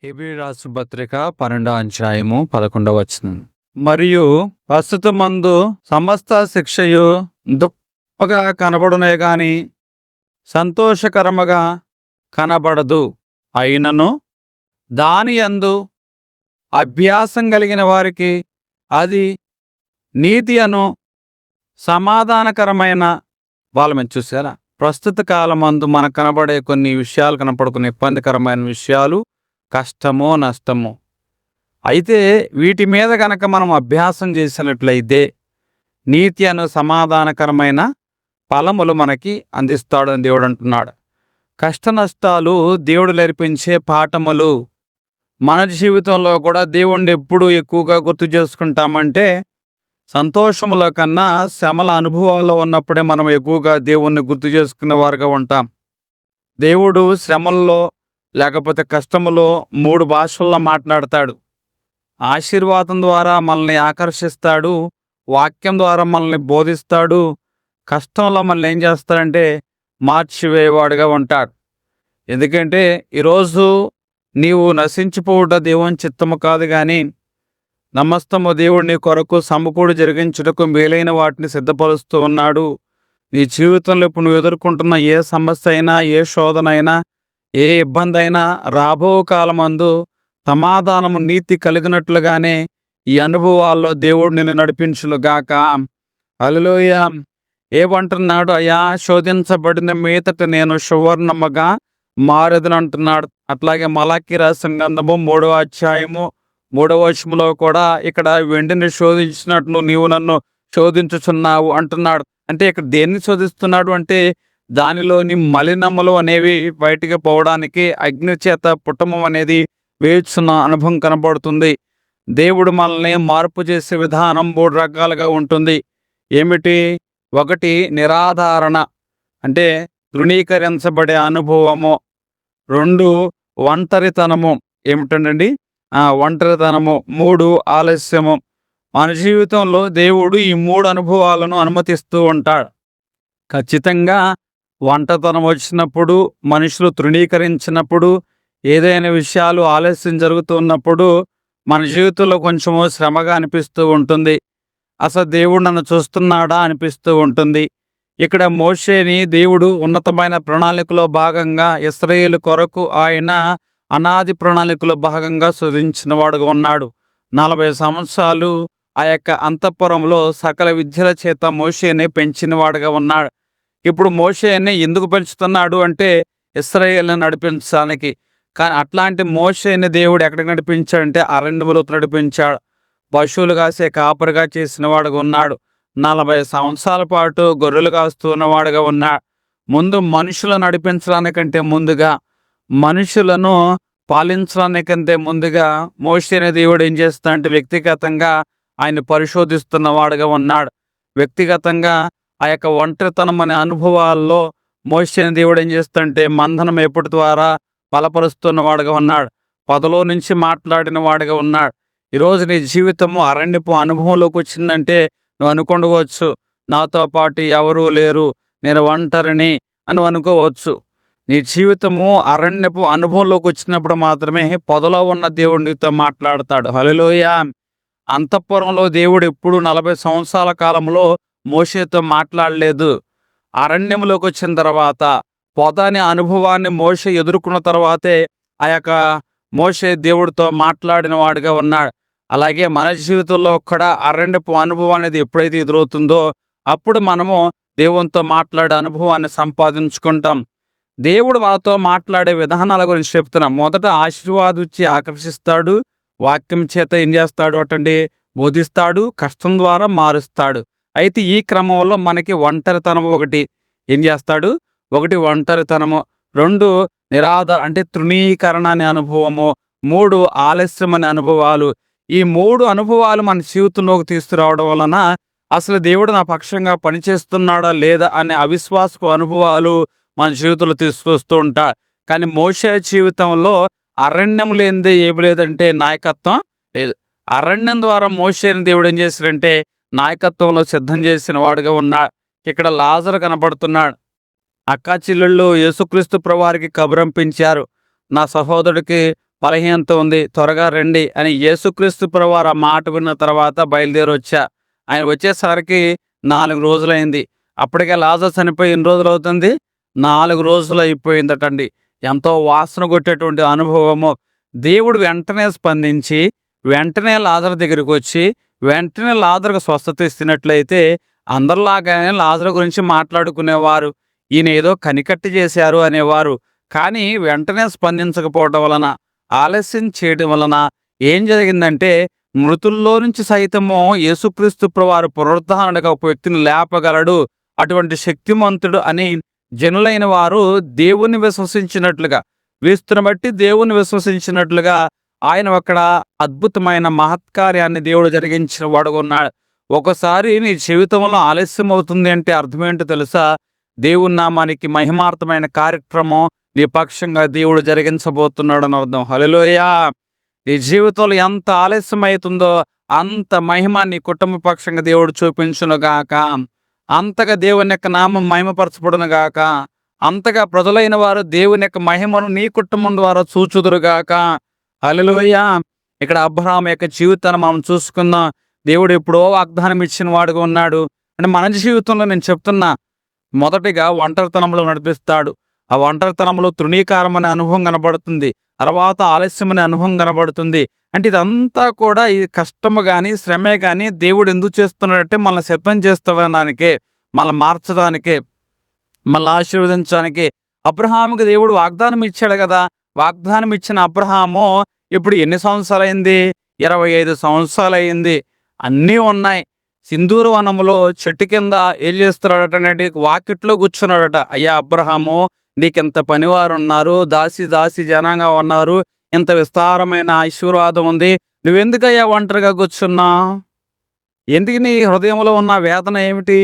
Hebrew రాసు పత్రిక 12వ అధ్యాయము 11వ వచనం. మరియు ప్రస్తుతమందు సమస్త శిక్షయు దుఃఖముగా కనబడునే గాని సంతోషకరముగా కనబడదు. అయినను దాని యందు అభ్యాసం కలిగిన వారికి అది నీతి అను సమాధానకరమైన వాళ్ళని చూసారా. ప్రస్తుత కాలమందు మనకు కనబడే కొన్ని విషయాలు, కనపడుకునే ఇబ్బందికరమైన విషయాలు, కష్టమో నష్టమో, అయితే వీటి మీద గనక మనం అభ్యాసం చేసినట్లయితే నీతి అను సమాధానకరమైన ఫలములు మనకి అందిస్తాడని దేవుడు అంటున్నాడు. కష్ట నష్టాలు దేవుడు నేర్పించే పాఠములు. మన జీవితంలో కూడా దేవుణ్ణి ఎప్పుడు ఎక్కువగా గుర్తు చేసుకుంటామంటే సంతోషముల కన్నా శ్రమల అనుభవాల్లో ఉన్నప్పుడే మనం ఎక్కువగా దేవుణ్ణి గుర్తు చేసుకునే వారుగా ఉంటాం. దేవుడు శ్రమల్లో లేకపోతే కష్టములో 3 భాషల్లో మాట్లాడతాడు. ఆశీర్వాదం ద్వారా మనల్ని ఆకర్షిస్తాడు, వాక్యం ద్వారా మనల్ని బోధిస్తాడు, కష్టంలో మనల్ని ఏం చేస్తాడంటే మార్చివేయవాడుగా ఉంటాడు. ఎందుకంటే ఈరోజు నీవు నశించిపోవుట దేవుని చిత్తము కాదు, కానీ నమస్తము దేవుడు నీ కొరకు సమకూడి జరిగించుటకు మేలైన వాటిని సిద్ధపరుస్తూ ఉన్నాడు. నీ జీవితంలో ఇప్పుడు నువ్వు ఎదుర్కొంటున్న ఏ సమస్య అయినా, ఏ శోధన అయినా, ఏ ఇబ్బంది అయినా రాబో కాలమందు సమాధానము నీతి కలిగినట్లుగానే ఈ అనుభవాల్లో దేవుడు నిన్ను నడిపించులుగాక. హల్లెలూయా. ఏమంటున్నాడు? అయ్యా, శోధించబడిన మీదట నేను సువర్ణముగా మారెదను అంటున్నాడు. అట్లాగే మలాకి రాసిన గ్రంథము 3వ అధ్యాయము 3వ వచనంలో కూడా ఇక్కడ వెండిని శోధించినట్లు నీవు నన్ను శోధించుచున్నావు అంటున్నాడు. అంటే ఇక్కడ దేన్ని శోధిస్తున్నాడు అంటే దానిలోని మలినములు అనేవి బయటికి పోవడానికి అగ్ని చేత పుటము అనేది వేచున్న అనుభవం కనబడుతుంది. దేవుడు మనల్ని మార్పు చేసే విధానం 3 రకాలుగా ఉంటుంది. ఏమిటి? 1 నిరాధారణ, అంటే తృణీకరించబడే అనుభవము. 2 ఒంటరితనము, ఏమిటండి? ఒంటరితనము. 3 ఆలస్యము. మన జీవితంలో దేవుడు ఈ 3 అనుభవాలను అనుమతిస్తూ ఉంటాడు. ఖచ్చితంగా ఒంటరితనం వచ్చినప్పుడు, మనుషులు తృణీకరించినప్పుడు, ఏదైనా విషయాలు ఆలస్యం జరుగుతున్నప్పుడు మన జీవితంలో కొంచెము శ్రమగా అనిపిస్తూ ఉంటుంది. అసలు దేవుడు నన్ను చూస్తున్నాడా అనిపిస్తూ ఉంటుంది. ఇక్కడ మోషేని దేవుడు ఉన్నతమైన ప్రణాళికలో భాగంగా ఇశ్రాయేలు కొరకు ఆయన అనాది ప్రణాళికలో భాగంగా శోధించిన వాడుగా ఉన్నాడు. 40 సంవత్సరాలు ఆ యొక్క అంతఃపురంలో సకల విద్యల చేత మోషేని పెంచిన వాడుగా ఉన్నాడు. ఇప్పుడు మోషేని ఎందుకు పెంచుతున్నాడు అంటే ఇశ్రాయేలును నడిపించడానికి. కానీ అట్లాంటి మోషేని దేవుడు ఎక్కడికి నడిపించాడంటే అరణ్యములో నడిపించాడు. పశువులు కాసే కాపరిగా చేసిన వాడుగా ఉన్నాడు. 40 సంవత్సరాల పాటు గొర్రెలు కాస్తూ ఉన్నవాడుగా ఉన్నాడు. ముందు మనుషులను నడిపించడానికంటే ముందుగా, మనుషులను పాలించడానికంటే ముందుగా మోషేని దేవుడు ఏం చేస్తాడంటే వ్యక్తిగతంగా ఆయన పరిశోధిస్తున్న వాడుగా ఉన్నాడు. వ్యక్తిగతంగా ఆ యొక్క ఒంటరితనం అనే అనుభవాల్లో మోషేని దేవుడు ఏం చేస్తాడంటే మందనం ఎప్పటి ద్వారా బలపరుస్తున్న వాడుగా ఉన్నాడు. పొదలో నుంచి మాట్లాడిన వాడుగా ఉన్నాడు. ఈరోజు నీ జీవితము అరణ్యపు అనుభవంలోకి వచ్చిందంటే నువ్వు అనుకోవచ్చు, నాతో పాటు ఎవరూ లేరు, నేను ఒంటరిని అని అనుకోవచ్చు. నీ జీవితము అరణ్యపు అనుభవంలోకి వచ్చినప్పుడు మాత్రమే పొదలో ఉన్న దేవుడు నీతో మాట్లాడతాడు. హల్లెలూయా. అంతఃపురంలో దేవుడు ఎప్పుడు 40 సంవత్సరాల కాలంలో మోషేతో మాట్లాడలేదు. అరణ్యంలోకి వచ్చిన తర్వాత పొద అనే అనుభవాన్ని మోషే ఎదుర్కొన్న తర్వాతే ఆ యొక్క మోషే దేవుడితో మాట్లాడిన వాడుగా ఉన్నాడు. అలాగే మన జీవితంలో కూడా అరణ్యపు అనుభవం అనేది ఎప్పుడైతే ఎదురవుతుందో అప్పుడు మనము దేవునితో మాట్లాడే అనుభవాన్ని సంపాదించుకుంటాం. దేవుడు మనతో మాట్లాడే విధానాల గురించి చెప్తున్నాం. మొదట ఆశీర్వాదం ఇచ్చి ఆకర్షిస్తాడు, వాక్యం చేత ఏం చేస్తాడు అటండి బోధిస్తాడు, కష్టం ద్వారా మారుస్తాడు. అయితే ఈ క్రమంలో మనకి ఒంటరితనం ఒకటి ఏం చేస్తాడు? 1 ఒంటరితనము, 2 నిరాధార అంటే తృణీకరణ అనే అనుభవము, 3 ఆలస్యం అనే అనుభవాలు. ఈ 3 అనుభవాలు మన జీవితంలోకి తీసుకురావడం వలన అసలు దేవుడు నా పక్షంగా పనిచేస్తున్నాడా లేదా అనే అవిశ్వాసపు అనుభవాలు మన జీవితంలో తీసుకొస్తూ ఉంటాడు. కానీ మోషే జీవితంలో అరణ్యం లేనిదే ఏమి లేదంటే నాయకత్వం లేదు. అరణ్యం ద్వారా మోషేని దేవుడు ఏం చేశాడంటే నాయకత్వంలో సిద్ధం చేసిన వాడుగా ఉన్నాడు. ఇక్కడ లాజరు కనబడుతున్నాడు. అక్కా చెల్లెళ్ళు యేసుక్రీస్తు ప్రభువారికి కబురంపించారు, నా సహోదరుడికి బలహీనత ఉంది, త్వరగా రండి అని యేసుక్రీస్తు ప్రభువారు ఆ మాట విన్న తర్వాత బయలుదేరొచ్చా. ఆయన వచ్చేసరికి 4 రోజులైంది. అప్పటికే లాజరు చనిపోయి ఎన్ని రోజులవుతుంది? 4 రోజులయిపోయిందటండి. ఎంతో వాసన కొట్టేటువంటి అనుభవము. దేవుడు వెంటనే స్పందించి, వెంటనే లాజరు దగ్గరికొచ్చి, వెంటనే లాజరుకు స్వస్థత ఇస్తున్నట్లయితే అందరిలాగానే లాజరు గురించి మాట్లాడుకునేవారు. ఈయన ఏదో కనికట్టు చేశారు అనేవారు. కానీ వెంటనే స్పందించకపోవడం వలన, ఆలస్యం చేయడం వలన ఏం జరిగిందంటే, మృతుల్లో నుంచి సైతము యేసుక్రీస్తు ప్రభువారు పునరుద్ధరణగా ఒక వ్యక్తిని లేపగలడు, అటువంటి శక్తిమంతుడు అని జనులైన వారు దేవుణ్ణి విశ్వసించినట్లుగా, క్రీస్తుని బట్టి దేవుణ్ణి విశ్వసించినట్లుగా ఆయన అక్కడ అద్భుతమైన మహత్కార్యాన్ని దేవుడు జరిగించిన వాడుగా ఉన్నాడు. ఒకసారి నీ జీవితంలో ఆలస్యం అవుతుంది అంటే అర్థమేంటో తెలుసా? దేవుని నామానికి మహిమార్థమైన కార్యక్రమం నీ పక్షంగా దేవుడు జరిగించబోతున్నాడని అర్థం. హల్లెలూయా! నీ జీవితంలో ఎంత ఆలస్యం అవుతుందో అంత మహిమ నీ కుటుంబ పక్షంగా దేవుడు చూపించునుగాక. అంతగా దేవుని యొక్క నామం మహిమపరచబడునుగాక. అంతగా ప్రజలైన వారు దేవుని యొక్క మహిమను నీ కుటుంబం ద్వారా చూచుదురుగాక. హల్లెలూయా! ఇక్కడ అబ్రహాము యొక్క జీవితాన్ని మనం చూసుకుందాం. దేవుడు ఎప్పుడో వాగ్దానం ఇచ్చిన వాడుగా ఉన్నాడు. అంటే మన జీవితంలో నేను చెప్తున్నా, మొదటిగా ఒంటరితనంలో నడిపిస్తాడు. ఆ ఒంటరితనంలో తృణీకారం అనే అనుభవం కనబడుతుంది. తర్వాత ఆలస్యం అనే అనుభవం కనబడుతుంది. అంటే ఇదంతా కూడా ఈ కష్టము గాని, శ్రమే గాని దేవుడు ఎందుకు చేస్తున్నాడంటే మనల్ని సిద్ధం చేస్తాడానికే, మనల్ని మార్చడానికే, మనల్ని ఆశీర్వదించడానికి. అబ్రహాముకి దేవుడు వాగ్దానం ఇచ్చాడు కదా! వాగ్దానం ఇచ్చిన అబ్రహాము ఇప్పుడు ఎన్ని సంవత్సరాలైంది? 25 సంవత్సరాలైంది. అన్నీ ఉన్నాయి. సింధూర వనంలో చెట్టు కింద ఏం చేస్తున్నాడటండి? వాకిట్లో కూర్చున్నాడట. అయ్యా అబ్రహాము, నీకింత పనివారున్నారు, దాసి జనంగా ఉన్నారు, ఇంత విస్తారమైన ఐశ్వర్వాదం ఉంది, నువ్వెందుకయ్యా ఒంటరిగా కూర్చున్నావు? ఎందుకు నీ హృదయంలో ఉన్న వేదన ఏమిటి?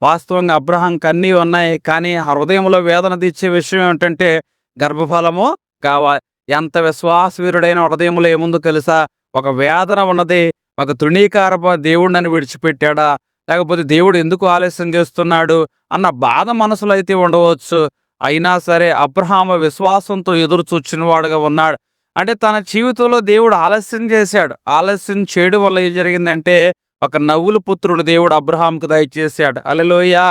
వాస్తవంగా అబ్రహాంకి అన్నీ ఉన్నాయి, కానీ ఆ హృదయంలో వేదన తెచ్చే విషయం ఏమిటంటే గర్భఫలము కావాలి. ఎంత విశ్వాసవీరుడైన హృదయంలో ఏముందో తెలుసా? ఒక వేదన ఉన్నది. ఒక తృణీకారపు దేవుడిని విడిచిపెట్టాడా, లేకపోతే దేవుడు ఎందుకు ఆలస్యం చేస్తున్నాడు అన్న బాధ మనసులో అయితే ఉండవచ్చు. అయినా సరే అబ్రహాము విశ్వాసంతో ఎదురు చూచిన వాడుగా ఉన్నాడు. అంటే తన జీవితంలో దేవుడు ఆలస్యం చేశాడు. ఆలస్యం చేయడం వల్ల ఏం జరిగిందంటే ఒక నవ్వుల పుత్రుడు దేవుడు అబ్రహాంకు దయచేశాడు. హల్లెలూయా!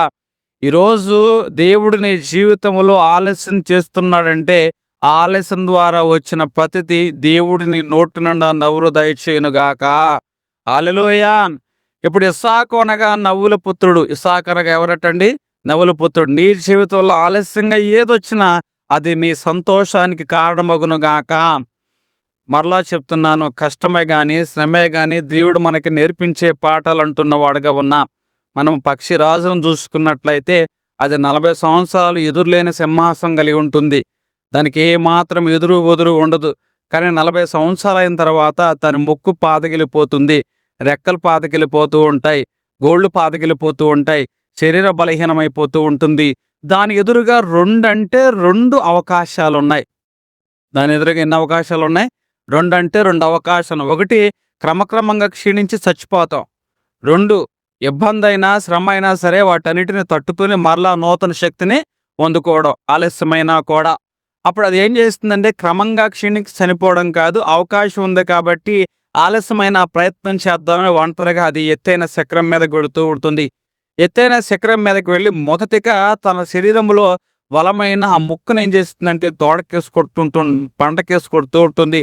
ఈరోజు దేవుడు నీ జీవితంలో ఆలస్యం చేస్తున్నాడంటే ఆలస్యం ద్వారా వచ్చిన ప్రతిది దేవుడు నీ నోటి నుండా నవ్వులు దయచేయునుగాక. హల్లెలూయా! ఇప్పుడు ఇస్సాకు అనగా నవ్వుల పుత్రుడు. ఇస్సాకు అనగా ఎవరటండి? నవ్వుల పుత్రుడు. నీ జీవితంలో ఆలస్యంగా ఏదొచ్చినా అది నీ సంతోషానికి కారణమగునుగాక. మరలా చెప్తున్నాను, కష్టమే గాని, శ్రమే గాని దేవుడు మనకి నేర్పించే పాఠాలు అంటున్న వాడుగా ఉన్నా. మనం పక్షిరాజును చూసుకున్నట్లయితే అది 40 సంవత్సరాలు ఎదురులేని సింహాసనం కలిగి ఉంటుంది. దానికి ఏ మాత్రం ఎదురు వదురు ఉండదు. కానీ 40 సంవత్సరాలైన తర్వాత తన ముక్కు పాతగిలిపోతుంది, రెక్కలు పాతగిలిపోతూ ఉంటాయి, గోళ్ళు పాతగిలిపోతూ ఉంటాయి, శరీర బలహీనమైపోతూ ఉంటుంది. దాని ఎదురుగా 2 అవకాశాలున్నాయి. దాని ఎదురుగా ఎన్ని అవకాశాలున్నాయి? 2 అవకాశాలు. 1 క్రమక్రమంగా క్షీణించి చచ్చిపోతాం. 2 ఇబ్బంది అయినా శ్రమ అయినా సరే వాటన్నిటిని తట్టుకుని మరలా నూతన శక్తిని పొందుకోవడం ఆలస్యమైనా కూడా. అప్పుడు అది ఏం చేస్తుందంటే క్రమంగా క్షీణించి చనిపోవడం కాదు, అవకాశం ఉంది కాబట్టి ఆలస్యమైన ప్రయత్నం చేద్దామని ఒంటరిగా అది ఎత్తైన శిఖరం మీద కొడుతూ ఉంటుంది. ఎత్తైన శిఖరం మీదకి వెళ్ళి మొదటిగా తన శరీరంలో బలమైన ఆ ముక్కును ఏం చేస్తుందంటే పంటకేసి కొడుతూ ఉంటుంది.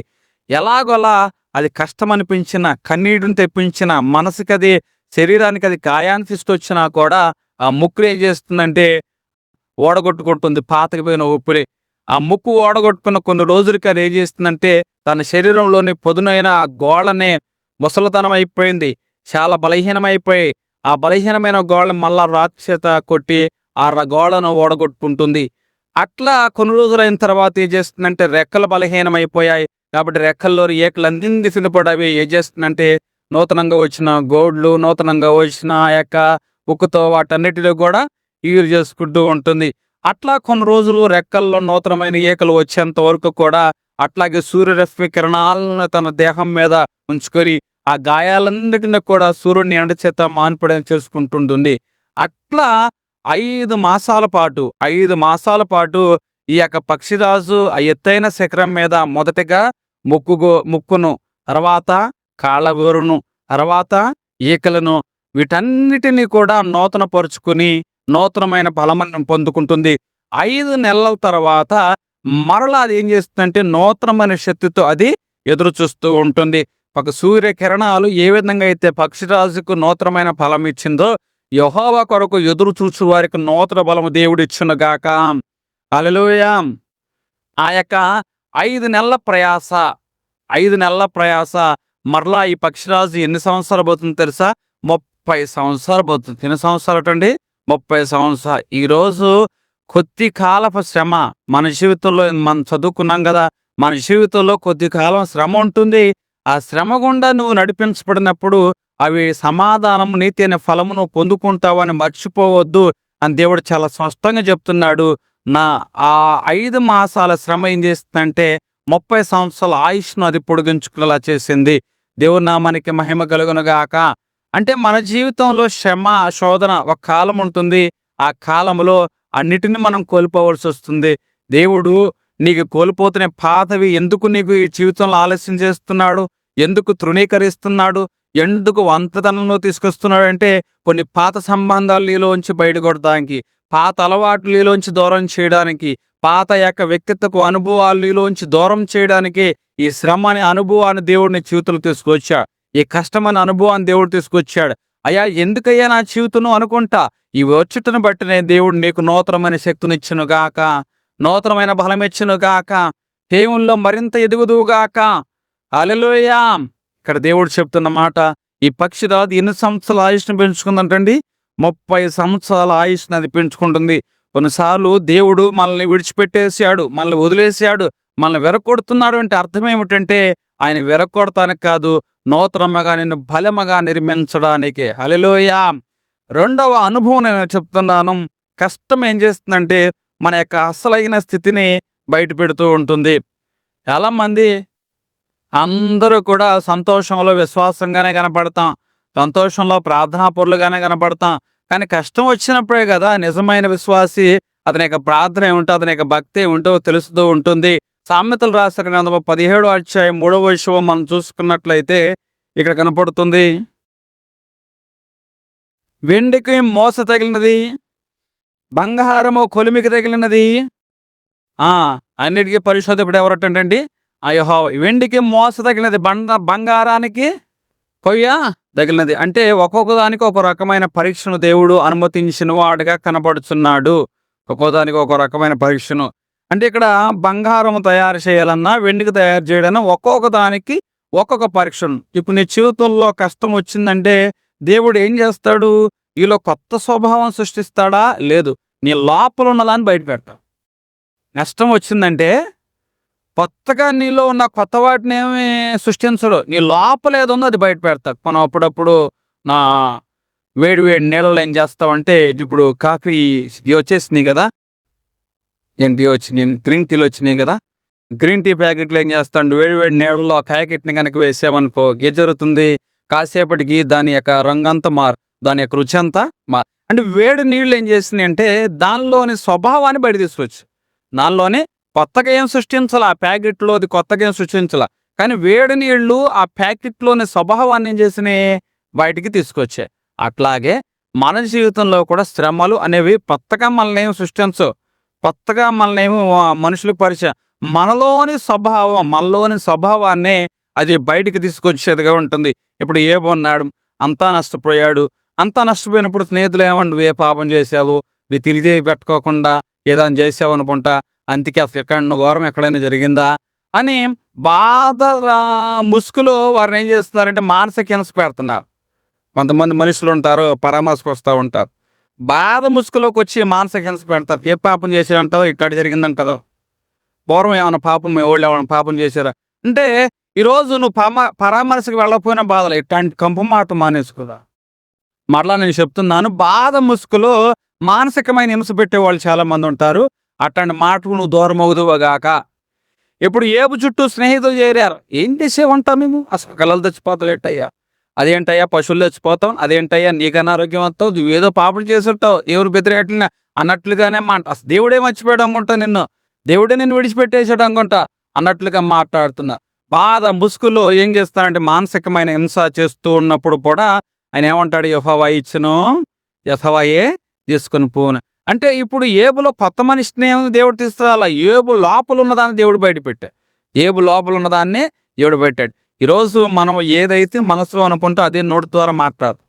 ఎలాగోలా అది కష్టం అనిపించిన, కన్నీటిని తెప్పించిన, మనసుకి అది, శరీరానికి అది గాయాన్ని తీసుకొచ్చినా కూడా ఆ ముక్కులు ఏం చేస్తుందంటే ఓడగొట్టుకుంటుంది పాతకపోయిన ఊపిరి. ఆ ముక్కు ఓడగొట్టుకున్న కొన్ని రోజులకి అది ఏం చేస్తుందంటే తన శరీరంలోని పొదునైన ఆ గోళ్ళనే ముసలితనం అయిపోయింది, చాలా బలహీనమైపోయి ఆ బలహీనమైన గోళ్ళ మళ్ళా రాతి చేత కొట్టి ఆ గోళ్ళను ఓడగొట్టుకుంటుంది. అట్లా కొన్ని రోజులైన తర్వాత ఏం చేస్తుందంటే రెక్కలు బలహీనమైపోయాయి కాబట్టి రెక్కల్లోని ఏకలన్నీ తినపడవి ఏం చేస్తుందంటే నూతనంగా వచ్చిన గోడ్లు, నూతనంగా వచ్చిన ఆ యొక్క ఉక్కుతో వాటన్నిటిలో కూడా యూజ్ చేసుకుంటూ ఉంటుంది. అట్లా కొన్ని రోజులు రెక్కల్లో నూతనమైన ఈకలు వచ్చేంత వరకు కూడా అట్లాగే సూర్యరశ్మి కిరణాలను తన దేహం మీద ఉంచుకొని ఆ గాయాలన్నిటిని కూడా సూర్యుడిని ఎండ చేత మాన్పడం చేసుకుంటుంటుంది. అట్లా 5 మాసాల పాటు ఈ యొక్క పక్షిరాజు ఆ ఎత్తైన శిఖరం మీద మొదటగా ముక్కును, తర్వాత కాళ్ళగోరును, తర్వాత ఈకలను, వీటన్నిటినీ కూడా నూతనపరుచుకుని నూతనమైన ఫలమును పొందుకుంటుంది. 5 నెలల తర్వాత మరలా అది ఏం చేస్తుందంటే నూతనమైన శక్తితో అది ఎదురు చూస్తూ ఉంటుంది. ఒక సూర్యకిరణాలు ఏ విధంగా అయితే పక్షిరాజుకు నూతనమైన ఫలం ఇచ్చిందో, యెహోవా కొరకు ఎదురు చూచు వారికి నూతన బలము దేవుడిచ్చును గాక. హల్లెలూయా. ఆ యొక్క 5 నెలల ప్రయాస 5 నెలల ప్రయాస మరలా ఈ పక్షిరాజు ఎన్ని సంవత్సరాలు పోతుంది తెలుసా? 30 సంవత్సరాలు పోతుంది. ఎన్ని సంవత్సరాలటండి? 30 సంవత్సరాలు. ఈరోజు కొద్ది కాలపు శ్రమ మన జీవితంలో మనం చదువుకున్నాం కదా, మన జీవితంలో కొద్ది కాలం శ్రమ ఉంటుంది. ఆ శ్రమ గుండా నువ్వు నడిపించబడినప్పుడు అవి సమాధానం, నీతి అనే ఫలమును పొందుకుంటావని మర్చిపోవద్దు అని దేవుడు చాలా స్పష్టంగా చెప్తున్నాడు. ఆ 5 మాసాల శ్రమ ఏం చేస్తుందంటే 30 సంవత్సరాల ఆయుష్ను అది పొడిగించుకునేలా చేసింది. దేవుని నామానికి మహిమ కలుగును గాక. అంటే మన జీవితంలో శ్రమ, శోధన ఒక కాలం ఉంటుంది. ఆ కాలంలో అన్నిటిని మనం కోల్పోవలసి వస్తుంది. దేవుడు నీకు కోల్పోతున్న పాతవి ఎందుకు నీకు ఈ జీవితంలో ఆలస్యం చేస్తున్నాడు, ఎందుకు తృణీకరిస్తున్నాడు, ఎందుకు వంతతనంలో తీసుకొస్తున్నాడు అంటే కొన్ని పాత సంబంధాలు నీలోంచి బయటకొడడానికి, పాత అలవాట్లు నీలోంచి దూరం చేయడానికి, పాత యొక్క వ్యక్తిత్వపు అనుభవాలు నీలోంచి దూరం చేయడానికి ఈ శ్రమ అనే అనుభవాన్ని దేవుడిని జీవితంలో తీసుకొచ్చాడు. ఈ కష్టమైన అనుభవాన్ని దేవుడు తీసుకొచ్చాడు. అయ్యా ఎందుకయ్యా నా జీవితం అనుకుంటా, ఈ వచ్చుటను బట్టినే దేవుడు నీకు నూతనమైన శక్తినిచ్చును గాక, నూతనమైన బలం ఇచ్చును గాక, దేవుల్లో మరింత ఎదుగుదువుగాక. హల్లెలూయా. ఇక్కడ దేవుడు చెప్తున్న మాట, ఈ పక్షిరాజు ఎన్ని సంవత్సరాల ఆయుష్ను పెంచుకుందంటండి? 30 సంవత్సరాల ఆయుష్ను అది పెంచుకుంటుంది. కొన్నిసార్లు దేవుడు మనల్ని విడిచిపెట్టేసాడు, మనల్ని వదిలేసాడు, మనల్ని వెరకొడుతున్నాడు అంటే అర్థం ఏమిటంటే ఆయన వెరకొడతానికి కాదు, నూతనముగా నిన్ను బలముగా నిర్మించడానికి. హల్లెలూయా. రెండవ అనుభవం నేను చెప్తున్నాను. కష్టం ఏం చేస్తుందంటే మన యొక్క అసలైన స్థితిని బయట పెడుతూ ఉంటుంది. చాలా మంది అందరూ కూడా సంతోషంలో విశ్వాసంగానే కనపడతాం, సంతోషంలో ప్రార్థనాపరులుగానే కనపడతాం. కానీ కష్టం వచ్చినప్పుడే కదా నిజమైన విశ్వాసి అతని యొక్క ప్రార్థన ఏమిటో, అతని యొక్క భక్తి ఏమిటో తెలుస్తూ ఉంటుంది. సామెతలు రాసిన గ్రంథము 17వ అధ్యాయం 3వ వచనం మనం చూసుకున్నట్లయితే ఇక్కడ కనపడుతుంది. వెండికి మోస తగిలినది, బంగారము కొలిమికి తగిలినది, అన్నిటికీ పరిశోధకుడు ఎవరటండి? యెహోవా. వెండికి మోస తగిలినది, బంగారానికి కొయ్య తగిలినది. అంటే ఒక్కొక్క దానికి ఒక రకమైన పరీక్షను దేవుడు అనుమతించిన వాడుగా కనపడుతున్నాడు. ఒక్కో దానికి ఒక రకమైన పరీక్షను. అంటే ఇక్కడ బంగారం తయారు చేయాలన్నా, వెండికి తయారు చేయడన్నా ఒక్కొక్క దానికి ఒక్కొక్క పరీక్షను. ఇప్పుడు నీ జీవితంలో కష్టం వచ్చిందంటే దేవుడు ఏం చేస్తాడు? ఈలో కొత్త స్వభావం సృష్టిస్తాడా? లేదు, నీ లోపల ఉన్నదాన్ని బయట పెడతాడు. నష్టం వచ్చిందంటే కొత్తగా నీలో ఉన్న కొత్త వాటిని ఏమి సృష్టించడు, నీ లోపల ఏదో అది బయట పెడతాడు. మనం అప్పుడప్పుడు నా వేడి నీళ్ళలో ఏం చేస్తామంటే, ఇప్పుడు కాఫీ వచ్చేసినాయి కదా, ఏంటి వచ్చినాయి, గ్రీన్ టీలు వచ్చినాయి కదా, గ్రీన్ టీ ప్యాకెట్లు ఏం చేస్తాడు, వేడి నీళ్ళలో ఆ ప్యాకెట్ని కనుక వేసామనుకో ఏం జరుగుతుంది? కాసేపటికి దాని యొక్క రంగంతా దాని యొక్క రుచి అంతా అంటే వేడి నీళ్ళు ఏం చేసినాయి అంటే దానిలోని స్వభావాన్ని బయట తీసుకొచ్చు. దానిలోనే కొత్తగా ఏం సృష్టించాల, ఆ ప్యాకెట్లో అది కొత్తగా ఏం సృష్టించాల, కానీ వేడి నీళ్లు ఆ ప్యాకెట్లోని స్వభావాన్ని ఏం చేసినాయి? బయటికి తీసుకొచ్చాయి. అట్లాగే మన జీవితంలో కూడా శ్రమలు అనేవి కొత్తగా మనల్ని ఏమి సృష్టించవు, కొత్తగా మనల్ని ఏమో మనుషులకు పరిచయం, మనలోని స్వభావాన్ని అది బయటికి తీసుకొచ్చేదిగా ఉంటుంది. ఇప్పుడు ఏమన్నాడు? అంతా నష్టపోయాడు. అంతా నష్టపోయినప్పుడు స్నేహితులు ఏమన్నా నువ్వు ఏ పాపం చేసావు, నువ్వు తిరిగి పెట్టుకోకుండా ఏదైనా చేసావు అనుకుంటా, అందుకే అసలు ఎక్కడ ఘోరం ఎక్కడైనా జరిగిందా అని బాధ ముసుగులో వారిని ఏం చేస్తున్నారంటే మానసిక హింస పెడుతున్నారు. కొంతమంది మనుషులు ఉంటారు, పరామర్శకు వస్తూ ఉంటారు, బాధ ముసుగులోకి వచ్చి మానసిక హింస పెడతారు. ఏ పాపం చేశారంటావు, ఇక్కడ జరిగిందంటావు, పూర్వం ఏమైనా పాపం మీ వాళ్ళు ఏమైనా పాపం చేశారా అంటే ఈరోజు నువ్వు పరామర్శకు వెళ్ళకపోయినా బాధలు, ఇట్లాంటి కంపు మాట మానేసుకుదా. మరలా నేను చెప్తున్నాను, బాధ ముసుగులో మానసికమైన హింస పెట్టేవాళ్ళు చాలా మంది ఉంటారు. అట్లాంటి మాటకు నువ్వు దూరం అవుదువుగాక. ఇప్పుడు ఏపు చుట్టూ స్నేహితులు చేరారు, ఏం చేసేవంటా మేము, అసలు కలలు తెచ్చిపోతావు ఏంటయ్యా, అదేంటయ్యా పశువులు తెచ్చిపోతాం, అదేంటయ్యా నీకు అనారోగ్యం వస్తావు, నువ్వేదో పాపం చేస్తుంటావు, ఎవరు బెదిరేట్లనే అన్నట్లుగానే మాట, అసలు దేవుడే మర్చిపోయాడు అనుకుంటా, దేవుడే నిన్ను విడిచిపెట్టేసాడు అనుకుంటా అన్నట్లుగా మాట్లాడుతున్నా. బాధ ముసుగులో ఏం చేస్తాడంటే మానసికమైన హింస చేస్తూ ఉన్నప్పుడు కూడా ఆయన ఏమంటాడు, యెహోవా ఇచ్చును యెహోవాయే తీసుకొని పోను. అంటే ఇప్పుడు ఏబులో కొత్త మనిషిని దేవుడు తీసుకురాలా, ఏబు లోపల ఉన్నదాన్ని దేవుడు బయటపెట్టాడు. ఏబు లోపల ఉన్నదాన్ని దేవుడు పెట్టాడు. ఈరోజు మనం ఏదైతే మనసులో అనుకుంటో అదే నోటి ద్వారా మాట్లాడతాం.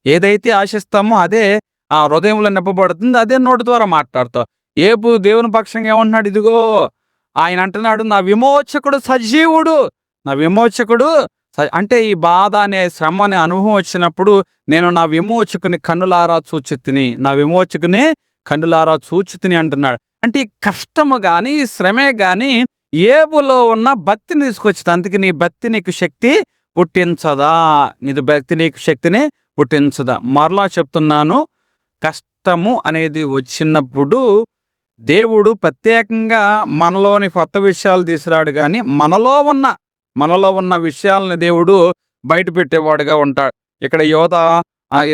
ఏదైతే ఆశిస్తామో అదే ఆ హృదయంలో నింపబడుతుంది, అదే నోటి ద్వారా మాట్లాడతాం. ఏబు దేవుని పక్షంగా ఏమంటున్నాడు, ఇదిగో ఆయన అంటున్నాడు, నా విమోచకుడు సజీవుడు, నా విమోచకుడు అంటే ఈ బాధ అనే శ్రమ అనే అనుభవం వచ్చినప్పుడు నేను నా విమోచకుని కన్నులారా చూచితిని, నా విమోచకుని కన్నులారా చూచితిని అంటున్నాడు. అంటే ఈ కష్టము గాని ఈ శ్రమే గాని ఏబులో ఉన్న భక్తిని తీసుకొచ్చింది. అందుకే నీ భక్తి నీకు శక్తి పుట్టించదా, నీది భక్తి నీకు శక్తిని పుట్టించదా. మరలా చెప్తున్నాను, కష్టము అనేది వచ్చినప్పుడు దేవుడు ప్రత్యేకంగా మనలోని కొత్త విషయాలు తీసుకురాడు కానీ మనలో ఉన్న విషయాలని దేవుడు బయట పెట్టేవాడుగా ఉంటాడు. ఇక్కడ యోధ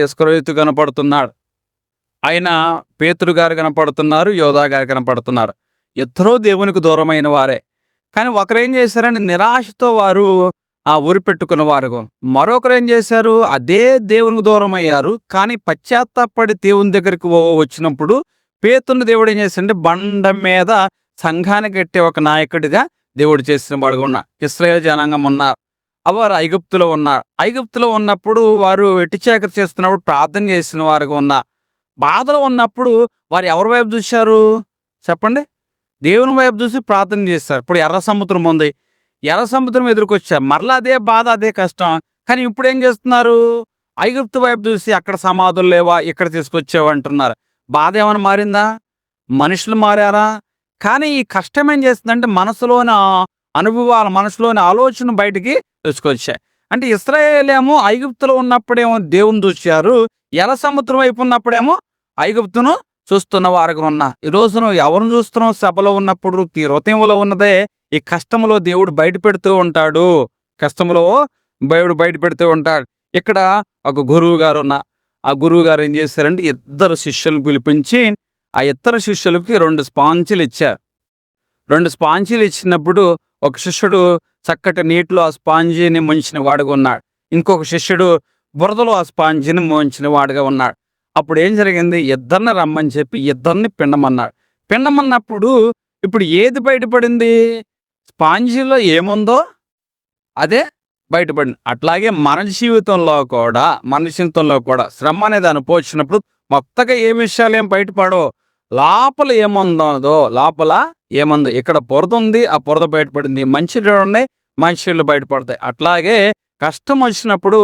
ఇస్కరియోతు కనపడుతున్నాడు, ఆయన పేతురు గారు కనపడుతున్నారు, యోధా గారు కనపడుతున్నారు. ఇద్దరూ దేవునికి దూరమైన వారే. కానీ ఒకరేం చేశారంటే నిరాశతో వారు ఉరి పెట్టుకున్న వారు. మరొకరు ఏం చేశారు, అదే దేవునికి దూరం అయ్యారు. కానీ పశ్చాత్తాపడి దేవుని దగ్గరికి వచ్చినప్పుడు పేతురుని దేవుడు ఏం చేశాడంటే బండ మీద సంఘాన్ని కట్టే ఒక నాయకుడిగా దేవుడు చేసిన వాడుగా ఉన్నారు. ఇశ్రాయేలు జనాంగం ఉన్నారు, వారు ఐగుప్తులో ఉన్నారు. ఐగుప్తులో ఉన్నప్పుడు వారు వెట్టిచాకరి చేస్తున్నప్పుడు ప్రార్థన చేసిన వారుగా ఉన్నారు. బాధలో ఉన్నప్పుడు వారు ఎవరి వైపు చూశారు చెప్పండి, దేవుని వైపు చూసి ప్రార్థన చేస్తారు. ఇప్పుడు ఎర్ర సముద్రం ఉంది, ఎర్ర సముద్రం ఎదురుకొచ్చారు, మరలా అదే బాధ అదే కష్టం. కానీ ఇప్పుడు ఏం చేస్తున్నారు, ఐగుప్తు వైపు చూసి అక్కడ సమాధులు లేవా, ఇక్కడ తీసుకొచ్చావు అంటున్నారు. బాధ ఏమైనా మారిందా, మనుషులు మారారా? కానీ ఈ కష్టం ఏం చేస్తుందంటే మనసులోని అనుభవాలు, మనసులోని ఆలోచన బయటికి తీసుకొచ్చాయి. అంటే ఇశ్రాయేలేమో ఐగుప్తులో ఉన్నప్పుడేమో దేవుని చూశారు, ఎర్ర సముద్రం వైపు ఉన్నప్పుడేమో ఐగుప్తును చూస్తున్న వారుగా ఉన్నా. ఈ రోజు నువ్వు ఎవరిని చూస్తున్నావు, సభలో ఉన్నప్పుడు ఈ హృదయంలో ఉన్నదే ఈ కష్టంలో దేవుడు బయట పెడుతూ ఉంటాడు, కష్టంలో దేవుడు బయట పెడుతూ ఉంటాడు. ఇక్కడ ఒక గురువు గారు ఉన్న ఆ గురువు గారు ఏం చేశారంటే ఇద్దరు శిష్యులు పిలిపించి ఆ ఇద్దరు శిష్యులకి 2 స్పాంజీలు ఇచ్చారు. 2 స్పాంజీలు ఇచ్చినప్పుడు ఒక శిష్యుడు చక్కటి నీటిలో ఆ స్పాంజీని ముంచిన వాడుగా ఉన్నాడు, ఇంకొక శిష్యుడు బురదలో ఆ స్పాంజీని ముంచిన వాడుగా ఉన్నాడు. అప్పుడు ఏం జరిగింది, ఇద్దరిని రమ్మని చెప్పి ఇద్దరిని పిండమన్నాడు. పిండమన్నప్పుడు ఇప్పుడు ఏది బయటపడింది, స్పాంజీలో ఏముందో అదే బయటపడింది. అట్లాగే మన జీవితంలో కూడా శ్రమ అనేది అనుభవించినప్పుడు మొత్తగా ఏ విషయాలు ఏం బయటపడో, లోపల ఏముందో ఇక్కడ పొరద ఉంది, ఆ పొరద బయటపడింది. మంచి ఉన్నాయి, మంచిళ్ళు బయటపడతాయి. అట్లాగే కష్టం వచ్చినప్పుడు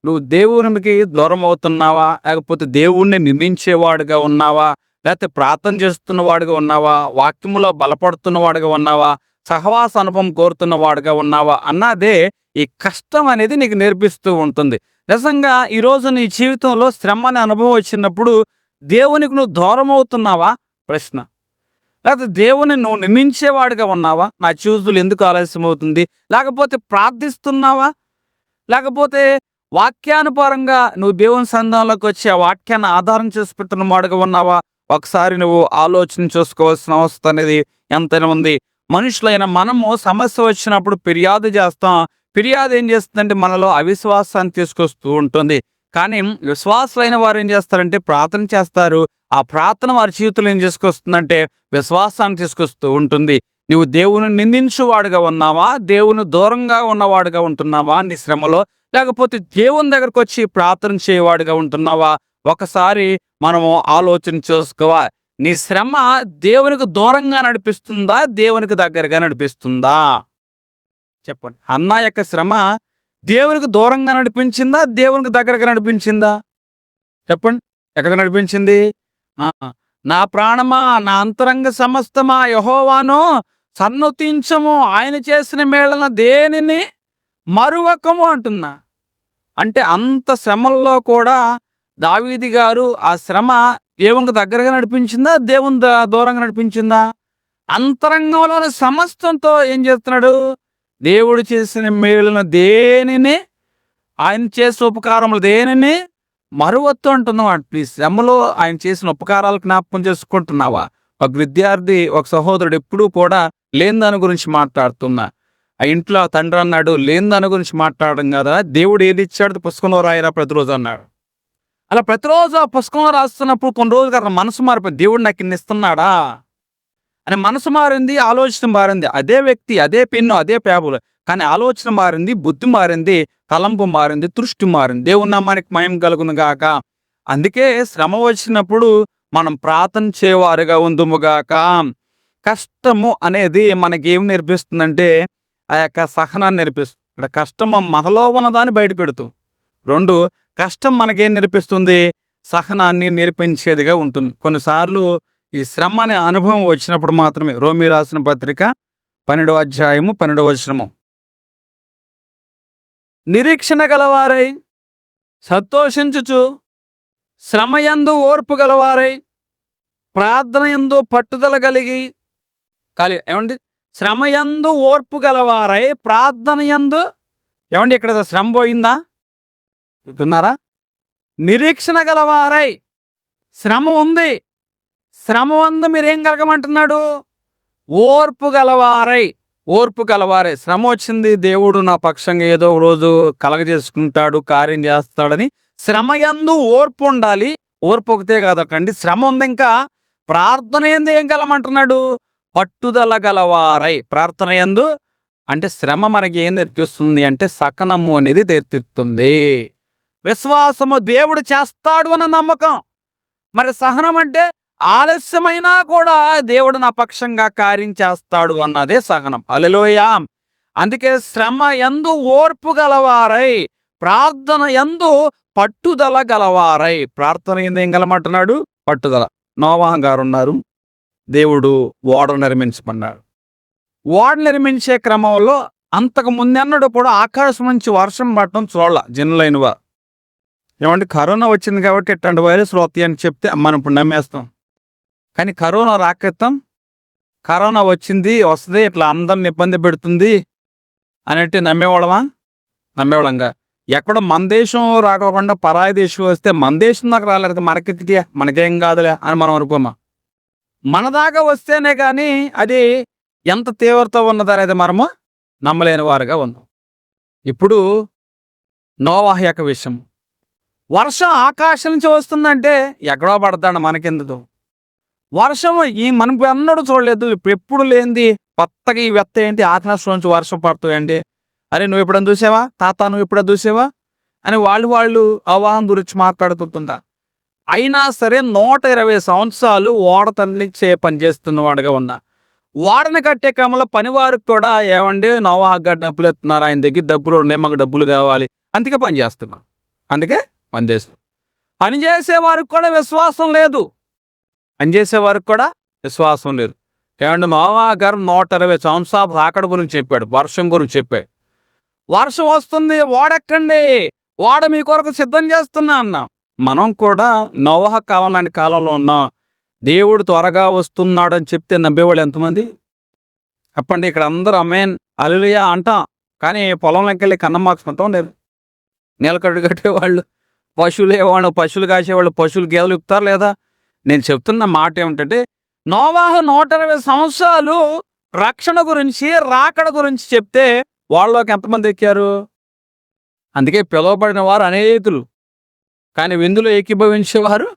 నువ్వు దేవునికి దూరం అవుతున్నావా, లేకపోతే దేవుణ్ణి నిందించేవాడుగా ఉన్నావా, లేకపోతే ప్రార్థన చేస్తున్న వాడుగా ఉన్నావా, వాక్యములో బలపడుతున్న వాడుగా ఉన్నావా, సహవాస అనుభవం కోరుతున్న వాడుగా ఉన్నావా అన్నదే ఈ కష్టం అనేది నీకు నేర్పిస్తూ ఉంటుంది. నిజంగా ఈరోజు నీ జీవితంలో శ్రమ అనే అనుభవం వచ్చినప్పుడు దేవునికి నువ్వు దూరం అవుతున్నావా ప్రశ్న, లేకపోతే దేవుని నువ్వు నిందించేవాడుగా ఉన్నావా, నా చూసులు ఎందుకు ఆలస్యం అవుతుంది, లేకపోతే ప్రార్థిస్తున్నావా, లేకపోతే వాక్యానుపరంగా నువ్వు దేవుని సంధానంలోకి వచ్చి ఆ వాక్యాన్ని ఆధారం చేసి పెట్టిన వాడుగా ఉన్నావా? ఒకసారి నువ్వు ఆలోచన చేసుకోవాల్సిన అవసరం అనేది ఎంతైనా ఉంది. మనుషులైన మనము సమస్య వచ్చినప్పుడు ఫిర్యాదు చేస్తాం. ఫిర్యాదు ఏం చేస్తుందంటే మనలో అవిశ్వాసాన్ని తీసుకొస్తూ ఉంటుంది. కానీ విశ్వాసులైన వారు ఏం చేస్తారంటే ప్రార్థన చేస్తారు. ఆ ప్రార్థన వారి జీవితంలో ఏం చేసుకొస్తుందంటే విశ్వాసాన్ని తీసుకొస్తూ ఉంటుంది. నువ్వు దేవుని నిందించువాడుగా ఉన్నావా, దేవుని దూరంగా ఉన్నవాడుగా ఉంటున్నావా నీ శ్రమలో, లేకపోతే దేవుని దగ్గరకు వచ్చి ప్రార్థన చేయవాడుగా ఉంటున్నావా? ఒకసారి మనము ఆలోచన చేసుకోవాలి. నీ శ్రమ దేవునికి దూరంగా నడిపిస్తుందా, దేవునికి దగ్గరగా నడిపిస్తుందా? చెప్పండి. అన్న యొక్క శ్రమ దేవునికి దూరంగా నడిపించిందా, దేవునికి దగ్గరగా నడిపించిందా? చెప్పండి. ఎక్కడ నడిపించింది? నా ప్రాణమా, నా అంతరంగ సమస్తమా యెహోవాను సన్నుతించము, ఆయన చేసిన మేళన దేనిని మరువకము అంటున్నా. అంటే అంత శ్రమల్లో కూడా దావీదు గారు ఆ శ్రమ దేవునికి దగ్గరగా నడిపించిందా, దేవుని దూరంగా నడిపించిందా? అంతరంగంలోని సమస్తంతో ఏం చేస్తున్నాడు, దేవుడు చేసిన మేలును దేనిని, ఆయన చేసిన ఉపకారములు దేనిని మరువద్దు అంటున్నావా? ప్లీజ్, శ్రమలో ఆయన చేసిన ఉపకారాలు జ్ఞాపకం చేసుకుంటున్నావా? ఒక విద్యార్థి, ఒక సహోదరుడు ఎప్పుడూ కూడా లేని దాని గురించి మాట్లాడుతున్నా. ఆ ఇంట్లో ఆ తండ్రి అన్నాడు, లేని దాని గురించి మాట్లాడడం కదా, దేవుడు ఏది ఇచ్చాడు పుస్తకంలో రాయరా ప్రతిరోజు అన్నాడు. అలా ప్రతిరోజు ఆ పుస్తకంలో రాస్తున్నప్పుడు కొన్ని రోజులు అక్కడ మనసు మారిపోయింది. దేవుడు నాకు ఇన్ని ఇస్తున్నాడా అని మనసు మారింది, ఆలోచన మారింది. అదే వ్యక్తి, అదే పెన్ను, అదే పేపర్, కానీ ఆలోచన మారింది, బుద్ధి మారింది, తలంపు మారింది, దృష్టి మారింది. దేవుని నామానికి మహిమ కలుగును గాక. అందుకే శ్రమ వచ్చినప్పుడు మనం ప్రార్థన చేయవారుగా ఉందుము గాక. కష్టము అనేది మనకేం నేర్పిస్తుందంటే ఆ యొక్క సహనాన్ని నేర్పిస్తుంది. ఇక్కడ కష్టం మనలో ఉన్నదాన్ని బయట పెడుతూ, 2 కష్టం మనకేం నేర్పిస్తుంది, సహనాన్ని నేర్పించేదిగా ఉంటుంది. కొన్నిసార్లు ఈ శ్రమ అనే అనుభవం వచ్చినప్పుడు మాత్రమే. రోమీ రాసిన పత్రిక 12వ అధ్యాయము 12వ వచనము. నిరీక్షణ గలవారై సంతోషించుచు, శ్రమయందు ఓర్పు గలవారై, ప్రార్థన యందు పట్టుదల కలిగి ఏమండి, శ్రమయందు ఓర్పు గలవారై, ప్రార్థన యందు ఏమండి, ఇక్కడ శ్రమ పోయిందా విన్నారా? నిరీక్షణ గలవారై, శ్రమ ఉంది, శ్రమ వందు మీరేం కలగమంటున్నాడు, ఓర్పు గలవారై. ఓర్పు గలవారై, శ్రమ వచ్చింది, దేవుడు నా పక్షంగా ఏదో రోజు కలగజేసుకుంటాడు, కార్యం చేస్తాడని శ్రమ యందు ఓర్పు ఉండాలి. ఓర్పు ఒకతే కాదకండి, శ్రమ ఉంది, ఇంకా ప్రార్థన యందు ఏం కలమంటున్నాడు, పట్టుదల గలవారై. ప్రార్థన యందు అంటే శ్రమ మనకి ఏం నేర్పిస్తుంది అంటే సకనము అనేది నేర్పిస్తుంది. విశ్వాసము, దేవుడు చేస్తాడు అన్న నమ్మకం. మరి సహనం అంటే ఆలస్యమైనా కూడా దేవుడు నా పక్షంగా కార్యం చేస్తాడు అన్నదే సహనం. హల్లెలూయా. అందుకే శ్రమ యందు ఓర్పు గలవారై, ప్రార్థన యందు పట్టుదల గలవారై. ప్రార్థన యందు ఏం గలమంటున్నాడు, పట్టుదల. నోవాహు గారు ఉన్నారు, దేవుడు ఓడ నిర్మించమన్నాడు. ఓడ నిర్మించే క్రమంలో అంతకు ముందెన్నడూ కూడా ఆకాశం నుంచి వర్షం పడటం చూడాల జనులైన వారు. ఏమంటే కరోనా వచ్చింది కాబట్టి ఇట్లాంటి వైరస్ వస్తాయి అని చెప్తే మనం ఇప్పుడు నమ్మేస్తాం. కానీ కరోనా రాకెత్తాం, కరోనా వస్తుంది ఇట్లా అందరిని ఇబ్బంది పెడుతుంది అనేటి నమ్మేవాళ్ళమా? నమ్మేవాళ్ళంగా. ఎక్కడో మన దేశం రాకోకుండా పరాయి దేశం వస్తే మన దేశం దాకా రాలేదు, మనకెత్తితే మనకేం కాదులే అని మనం అనుకోమా? మన దాకా వస్తేనే కానీ అది ఎంత తీవ్రత ఉన్నదనేది మనము నమ్మలేని వారుగా ఉన్నాం. ఇప్పుడు నోవాహు యొక్క విషయం, వర్షం ఆకాశం నుంచి వస్తుందంటే ఎక్కడో పడతాడు, మనకెందుకు వర్షం మనం ఎన్నడూ చూడలేదు, ఇప్పుడు ఎప్పుడు లేనిది కొత్తగా ఈ వెత్త ఏంటి, ఆకాశం నుంచి వర్షం పడుతాయండి. అరే నువ్వు ఎప్పుడైనా చూసావా, తాత నువ్వు ఎప్పుడైనా చూసావా అని వాళ్ళు అవాహం గురించి మాట్లాడుతుంటా. అయినా సరే 120 సంవత్సరాలు ఓడ తరలించే పని చేస్తున్న వాడుగా ఉన్నా. ఓడని కట్టే క్రమంలో పనివారికి కూడా ఏమండి నోవాహు గారు డబ్బులు ఎత్తున్నారు, ఆయన దగ్గర డబ్బులు ఉన్నాయి, మాకు డబ్బులు కావాలి, అందుకే పని చేస్తున్నాం. అందుకే పని చేసే వారికి కూడా విశ్వాసం లేదు. పనిచేసేవారికి కూడా విశ్వాసం లేదు. ఏమంటే నోవాహు గారు 120 సంవత్సరాలు రాకడ గురించి చెప్పాడు, వర్షం గురించి చెప్పాడు. వర్షం వస్తుంది, ఓడెక్కండి, ఓడ మీ కొరకు సిద్ధం చేస్తున్నా అన్నా. మనం కూడా నోవాహు కాలం లాంటి కాలంలో ఉన్నాం. దేవుడు త్వరగా వస్తున్నాడు అని చెప్తే నమ్మేవాళ్ళు ఎంతమంది చెప్పండి? ఇక్కడ అందరూ ఆమేన్ హల్లెలూయా అంటాం, కానీ పొలంలోకి వెళ్ళి కన్నం మార్చుకుంటాం లేదు. నీలకట్టు కట్టేవాళ్ళు, పశువులు కాసేవాళ్ళు, పశువులు గేదెలు ఇప్పుతారు లేదా? నేను చెప్తున్న మాట ఏమిటంటే నోవాహు 120 సంవత్సరాలు రక్షణ గురించి, రాకడ గురించి చెప్తే వాళ్ళలోకి ఎంతమంది ఎక్కారు? అందుకే పిలువబడిన వారు అనేకులు, కానీ విందులో ఏకీభవించేవారు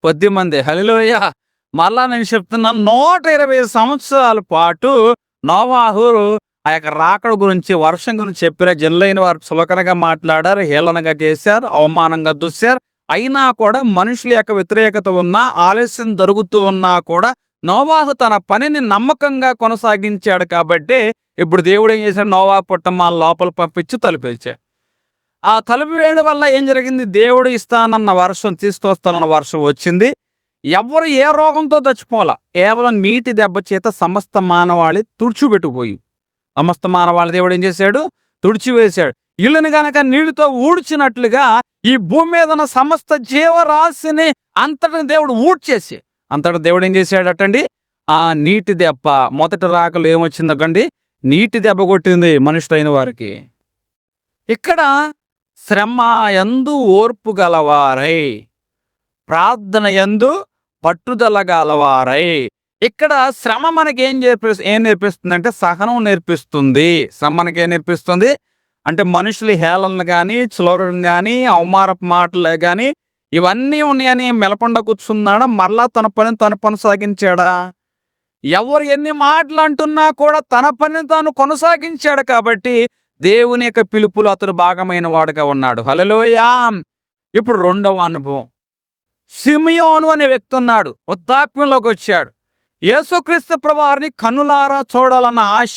10 మంది. హల్లెలూయా. మళ్ళా నేను చెప్తున్నాను, 120 సంవత్సరాల పాటు నోవాహు ఆ యొక్క రాకడ గురించి, వర్షం గురించి చెప్పారు. జనులైన వారు చులకనగా మాట్లాడారు, హేళనగా చేశారు, అవమానంగా చూశారు. అయినా కూడా మనుషుల యొక్క వ్యతిరేకత ఉన్నా, ఆలస్యం జరుగుతూ ఉన్నా కూడా నోవాహు తన పనిని నమ్మకంగా కొనసాగించాడు. కాబట్టి ఇప్పుడు దేవుడు ఏం చేశాడు, నోవాహు పుట్టమ్మ లోపల పంపించి తలుపేశాడు. ఆ తలుపు వేయడం వల్ల ఏం జరిగింది, దేవుడు ఇస్తానన్న వర్షం, తీసుకొస్తానన్న వర్షం వచ్చింది. ఎవరు ఏ రోగంతో చచ్చిపోలా, కేవలం నీటి దెబ్బ చేత సమస్త మానవాళి తుడిచిపెట్టుకుపోయి, సమస్త మానవాళి దేవుడు ఏం చేశాడు, తుడిచివేశాడు. ఇళ్ళని గనక నీటితో ఊడ్చినట్లుగా ఈ భూమి మీద ఉన్న సమస్త జీవరాశిని అంతటిని దేవుడు ఊడ్చేసి, అంతటా దేవుడు ఏం చేశాడటండి, ఆ నీటి దెబ్బ, మొదటి రాకలు ఏమొచ్చిందటండి, నీటి దెబ్బ కొట్టింది మనుషులైన వారికి. ఇక్కడ శ్రమ యందు ఓర్పు గలవారై, ప్రార్థన యందు పట్టుదల గలవారై. ఇక్కడ శ్రమ మనకేం ఏం నేర్పిస్తుందంటే సహనం నేర్పిస్తుంది. శ్రమ మనకేం నేర్పిస్తుంది అంటే మనుషుల హేళనలు గాని, చులకన గాని, అవమానపు మాటలు గాని ఇవన్నీ ఉన్నాయని మెలకుండా కూర్చున్నాడా? మరలా తన పనిని తను కొనసాగించాడా? ఎవరు ఎన్ని మాటలు అంటున్నా కూడా తన పనిని తాను కొనసాగించాడు కాబట్టి దేవుని యొక్క పిలుపులో అతడు భాగమైన వాడుగా ఉన్నాడు. హల్లెలూయా! ఇప్పుడు రెండవ అనుభవం. సిమియోను అనే వ్యక్తి ఉన్నాడు. వృద్ధాప్యంలోకి వచ్చాడు. యేసుక్రీస్తు ప్రభువారిని కన్నులారా చూడాలన్న ఆశ.